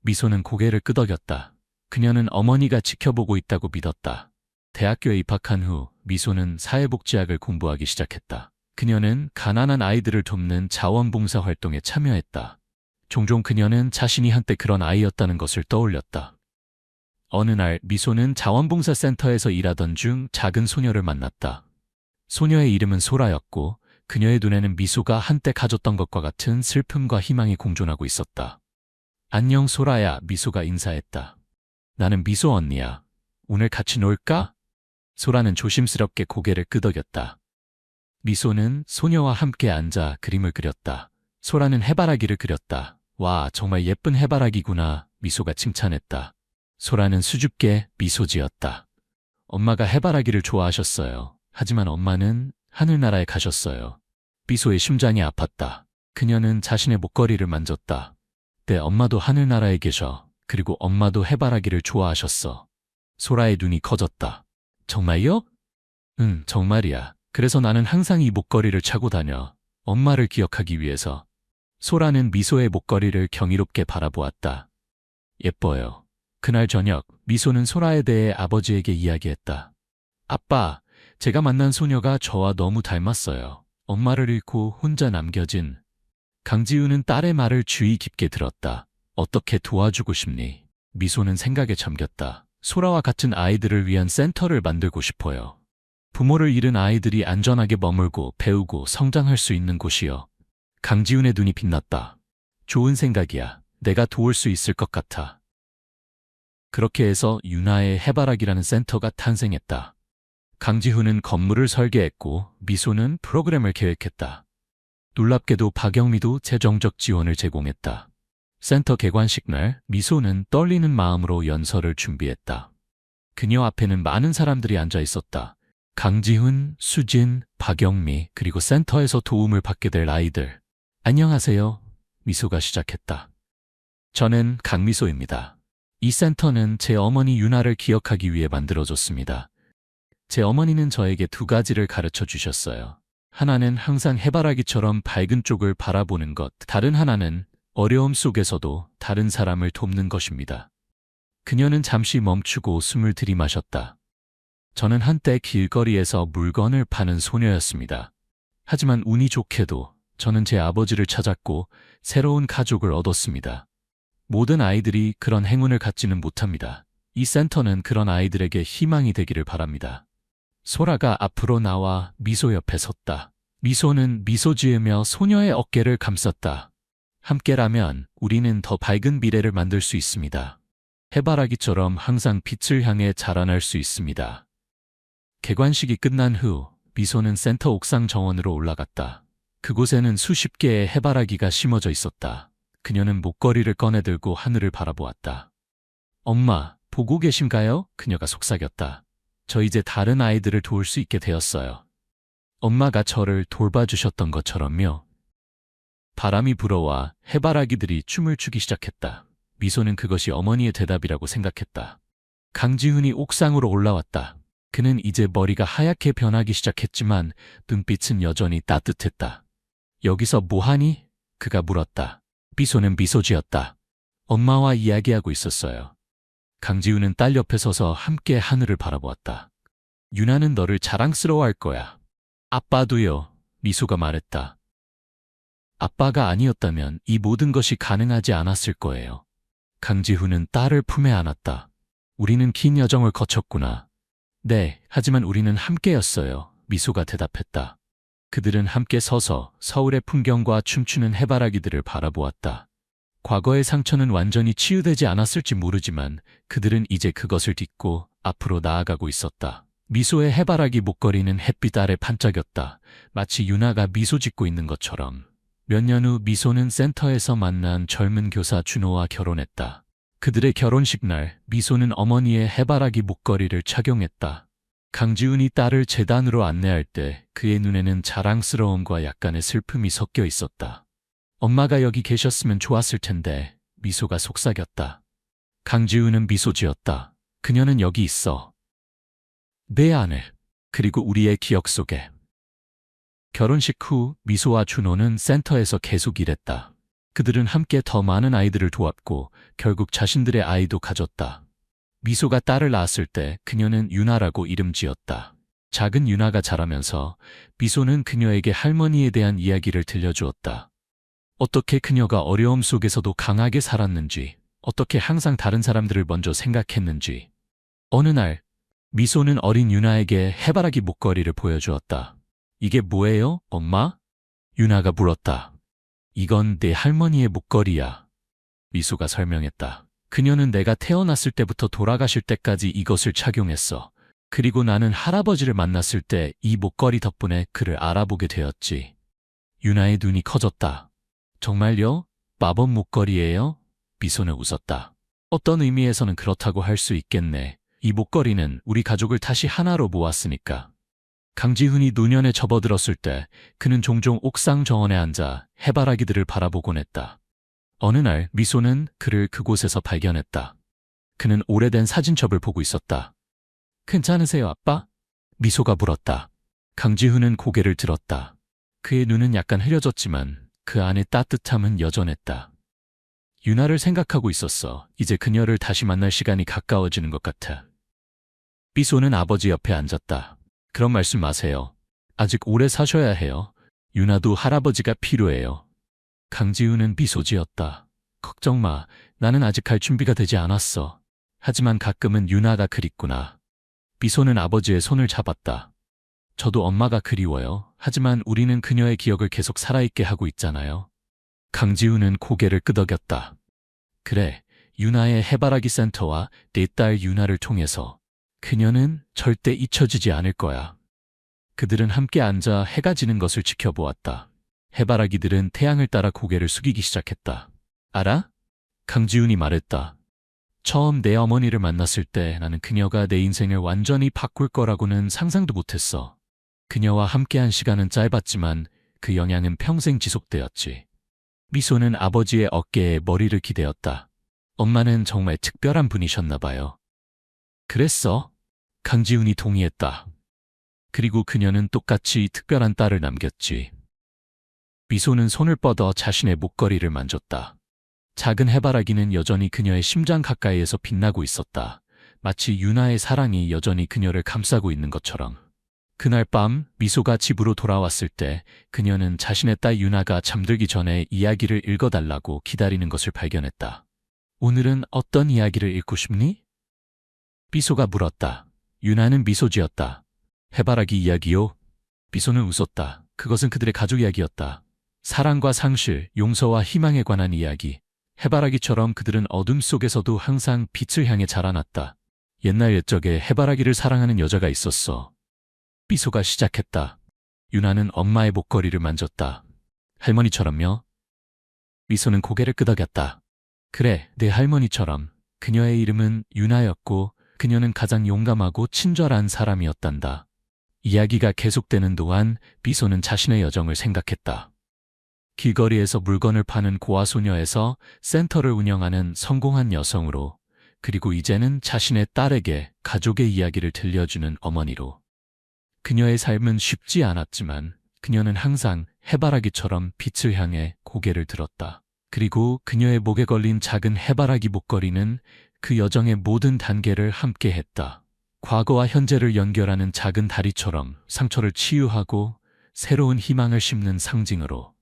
미소는 고개를 끄덕였다. 그녀는 어머니가 지켜보고 있다고 믿었다. 대학교에 입학한 후 미소는 사회복지학을 공부하기 시작했다. 그녀는 가난한 아이들을 돕는 자원봉사 활동에 참여했다. 종종 그녀는 자신이 한때 그런 아이였다는 것을 떠올렸다. 어느 날 미소는 자원봉사센터에서 일하던 중 작은 소녀를 만났다. 소녀의 이름은 소라였고 그녀의 눈에는 미소가 한때 가졌던 것과 같은 슬픔과 희망이 공존하고 있었다. 안녕 소라야, 미소가 인사했다. 나는 미소 언니야. 오늘 같이 놀까? 소라는 조심스럽게 고개를 끄덕였다. 미소는 소녀와 함께 앉아 그림을 그렸다. 소라는 해바라기를 그렸다. 와, 정말 예쁜 해바라기구나. 미소가 칭찬했다. 소라는 수줍게 미소 지었다. 엄마가 해바라기를 좋아하셨어요. 하지만 엄마는 하늘나라에 가셨어요. 미소의 심장이 아팠다. 그녀는 자신의 목걸이를 만졌다. 네, 엄마도 하늘나라에 계셔. 그리고 엄마도 해바라기를 좋아하셨어. 소라의 눈이 커졌다. 정말요? 응, 정말이야. 그래서 나는 항상 이 목걸이를 차고 다녀. 엄마를 기억하기 위해서. 소라는 미소의 목걸이를 경이롭게 바라보았다. 예뻐요. 그날 저녁, 미소는 소라에 대해 아버지에게 이야기했다. 아빠, 제가 만난 소녀가 저와 너무 닮았어요. 엄마를 잃고 혼자 남겨진. 강지훈은 딸의 말을 주의 깊게 들었다. 어떻게 도와주고 싶니? 미소는 생각에 잠겼다. 소라와 같은 아이들을 위한 센터를 만들고 싶어요. 부모를 잃은 아이들이 안전하게 머물고 배우고 성장할 수 있는 곳이요. 강지훈의 눈이 빛났다. 좋은 생각이야. 내가 도울 수 있을 것 같아. 그렇게 해서 유나의 해바라기라는 센터가 탄생했다. 강지훈은 건물을 설계했고 미소는 프로그램을 계획했다. 놀랍게도 박영미도 재정적 지원을 제공했다. 센터 개관식 날 미소는 떨리는 마음으로 연설을 준비했다. 그녀 앞에는 많은 사람들이 앉아 있었다. 강지훈, 수진, 박영미, 그리고 센터에서 도움을 받게 될 아이들. 안녕하세요. 미소가 시작했다. 저는 강미소입니다. 이 센터는 제 어머니 유나를 기억하기 위해 만들어졌습니다. 제 어머니는 저에게 두 가지를 가르쳐 주셨어요. 하나는 항상 해바라기처럼 밝은 쪽을 바라보는 것, 다른 하나는 어려움 속에서도 다른 사람을 돕는 것입니다. 그녀는 잠시 멈추고 숨을 들이마셨다. 저는 한때 길거리에서 물건을 파는 소녀였습니다. 하지만 운이 좋게도 저는 제 아버지를 찾았고 새로운 가족을 얻었습니다. 모든 아이들이 그런 행운을 갖지는 못합니다. 이 센터는 그런 아이들에게 희망이 되기를 바랍니다. 소라가 앞으로 나와 미소 옆에 섰다. 미소는 미소 지으며 소녀의 어깨를 감쌌다. 함께라면 우리는 더 밝은 미래를 만들 수 있습니다. 해바라기처럼 항상 빛을 향해 자라날 수 있습니다. 개관식이 끝난 후 미소는 센터 옥상 정원으로 올라갔다. 그곳에는 수십 개의 해바라기가 심어져 있었다. 그녀는 목걸이를 꺼내들고 하늘을 바라보았다. 엄마, 보고 계신가요? 그녀가 속삭였다. 저 이제 다른 아이들을 도울 수 있게 되었어요. 엄마가 저를 돌봐주셨던 것처럼요. 바람이 불어와 해바라기들이 춤을 추기 시작했다. 미소는 그것이 어머니의 대답이라고 생각했다. 강지훈이 옥상으로 올라왔다. 그는 이제 머리가 하얗게 변하기 시작했지만 눈빛은 여전히 따뜻했다. 여기서 뭐하니? 그가 물었다. 미소는 미소 지었다. 엄마와 이야기하고 있었어요. 강지훈은 딸 옆에 서서 함께 하늘을 바라보았다. 유나는 너를 자랑스러워할 거야. 아빠도요. 미소가 말했다. 아빠가 아니었다면 이 모든 것이 가능하지 않았을 거예요. 강지훈은 딸을 품에 안았다. 우리는 긴 여정을 거쳤구나. 네, 하지만 우리는 함께였어요. 미소가 대답했다. 그들은 함께 서서 서울의 풍경과 춤추는 해바라기들을 바라보았다. 과거의 상처는 완전히 치유되지 않았을지 모르지만 그들은 이제 그것을 딛고 앞으로 나아가고 있었다. 미소의 해바라기 목걸이는 햇빛 아래 반짝였다. 마치 유나가 미소 짓고 있는 것처럼. 몇 년 후 미소는 센터에서 만난 젊은 교사 준호와 결혼했다. 그들의 결혼식 날 미소는 어머니의 해바라기 목걸이를 착용했다. 강지훈이 딸을 재단으로 안내할 때 그의 눈에는 자랑스러움과 약간의 슬픔이 섞여 있었다. 엄마가 여기 계셨으면 좋았을 텐데. 미소가 속삭였다. 강지훈은 미소 지었다. 그녀는 여기 있어. 내 안에, 그리고 우리의 기억 속에. 결혼식 후 미소와 준호는 센터에서 계속 일했다. 그들은 함께 더 많은 아이들을 도왔고 결국 자신들의 아이도 가졌다. 미소가 딸을 낳았을 때 그녀는 유나라고 이름 지었다. 작은 유나가 자라면서 미소는 그녀에게 할머니에 대한 이야기를 들려주었다. 어떻게 그녀가 어려움 속에서도 강하게 살았는지, 어떻게 항상 다른 사람들을 먼저 생각했는지. 어느 날 미소는 어린 유나에게 해바라기 목걸이를 보여주었다. 이게 뭐예요, 엄마? 유나가 물었다. 이건 내 할머니의 목걸이야. 미소가 설명했다. 그녀는 내가 태어났을 때부터 돌아가실 때까지 이것을 착용했어. 그리고 나는 할아버지를 만났을 때 이 목걸이 덕분에 그를 알아보게 되었지. 유나의 눈이 커졌다. 정말요? 마법 목걸이예요? 미소는 웃었다. 어떤 의미에서는 그렇다고 할 수 있겠네. 이 목걸이는 우리 가족을 다시 하나로 모았으니까. 강지훈이 노년에 접어들었을 때 그는 종종 옥상 정원에 앉아 해바라기들을 바라보곤 했다. 어느 날 미소는 그를 그곳에서 발견했다. 그는 오래된 사진첩을 보고 있었다. 괜찮으세요, 아빠? 미소가 물었다. 강지훈은 고개를 들었다. 그의 눈은 약간 흐려졌지만 그 안의 따뜻함은 여전했다. 유나를 생각하고 있었어. 이제 그녀를 다시 만날 시간이 가까워지는 것 같아. 미소는 아버지 옆에 앉았다. 그런 말씀 마세요. 아직 오래 사셔야 해요. 유나도 할아버지가 필요해요. 강지훈은 미소 지었다. 걱정 마. 나는 아직 갈 준비가 되지 않았어. 하지만 가끔은 유나가 그립구나. 미소는 아버지의 손을 잡았다. 저도 엄마가 그리워요. 하지만 우리는 그녀의 기억을 계속 살아있게 하고 있잖아요. 강지훈은 고개를 끄덕였다. 그래, 유나의 해바라기 센터와 내 딸 유나를 통해서 그녀는 절대 잊혀지지 않을 거야. 그들은 함께 앉아 해가 지는 것을 지켜보았다. 해바라기들은 태양을 따라 고개를 숙이기 시작했다. 알아? 강지훈이 말했다. 처음 내 어머니를 만났을 때 나는 그녀가 내 인생을 완전히 바꿀 거라고는 상상도 못했어. 그녀와 함께한 시간은 짧았지만 그 영향은 평생 지속되었지. 미소는 아버지의 어깨에 머리를 기대었다. 엄마는 정말 특별한 분이셨나 봐요. 그랬어? 강지훈이 동의했다. 그리고 그녀는 똑같이 특별한 딸을 남겼지. 미소는 손을 뻗어 자신의 목걸이를 만졌다. 작은 해바라기는 여전히 그녀의 심장 가까이에서 빛나고 있었다. 마치 유나의 사랑이 여전히 그녀를 감싸고 있는 것처럼. 그날 밤 미소가 집으로 돌아왔을 때 그녀는 자신의 딸 유나가 잠들기 전에 이야기를 읽어달라고 기다리는 것을 발견했다. 오늘은 어떤 이야기를 읽고 싶니? 미소가 물었다. 유나는 미소 지었다. 해바라기 이야기요? 미소는 웃었다. 그것은 그들의 가족 이야기였다. 사랑과 상실, 용서와 희망에 관한 이야기. 해바라기처럼 그들은 어둠 속에서도 항상 빛을 향해 자라났다. 옛날 옛적에 해바라기를 사랑하는 여자가 있었어. 미소가 시작했다. 유나는 엄마의 목걸이를 만졌다. 할머니처럼요? 미소는 고개를 끄덕였다. 그래, 내 할머니처럼. 그녀의 이름은 유나였고 그녀는 가장 용감하고 친절한 사람이었단다. 이야기가 계속되는 동안 미소는 자신의 여정을 생각했다. 길거리에서 물건을 파는 고아소녀에서 센터를 운영하는 성공한 여성으로, 그리고 이제는 자신의 딸에게 가족의 이야기를 들려주는 어머니로. 그녀의 삶은 쉽지 않았지만 그녀는 항상 해바라기처럼 빛을 향해 고개를 들었다. 그리고 그녀의 목에 걸린 작은 해바라기 목걸이는 그 여정의 모든 단계를 함께했다. 과거와 현재를 연결하는 작은 다리처럼 상처를 치유하고 새로운 희망을 심는 상징으로.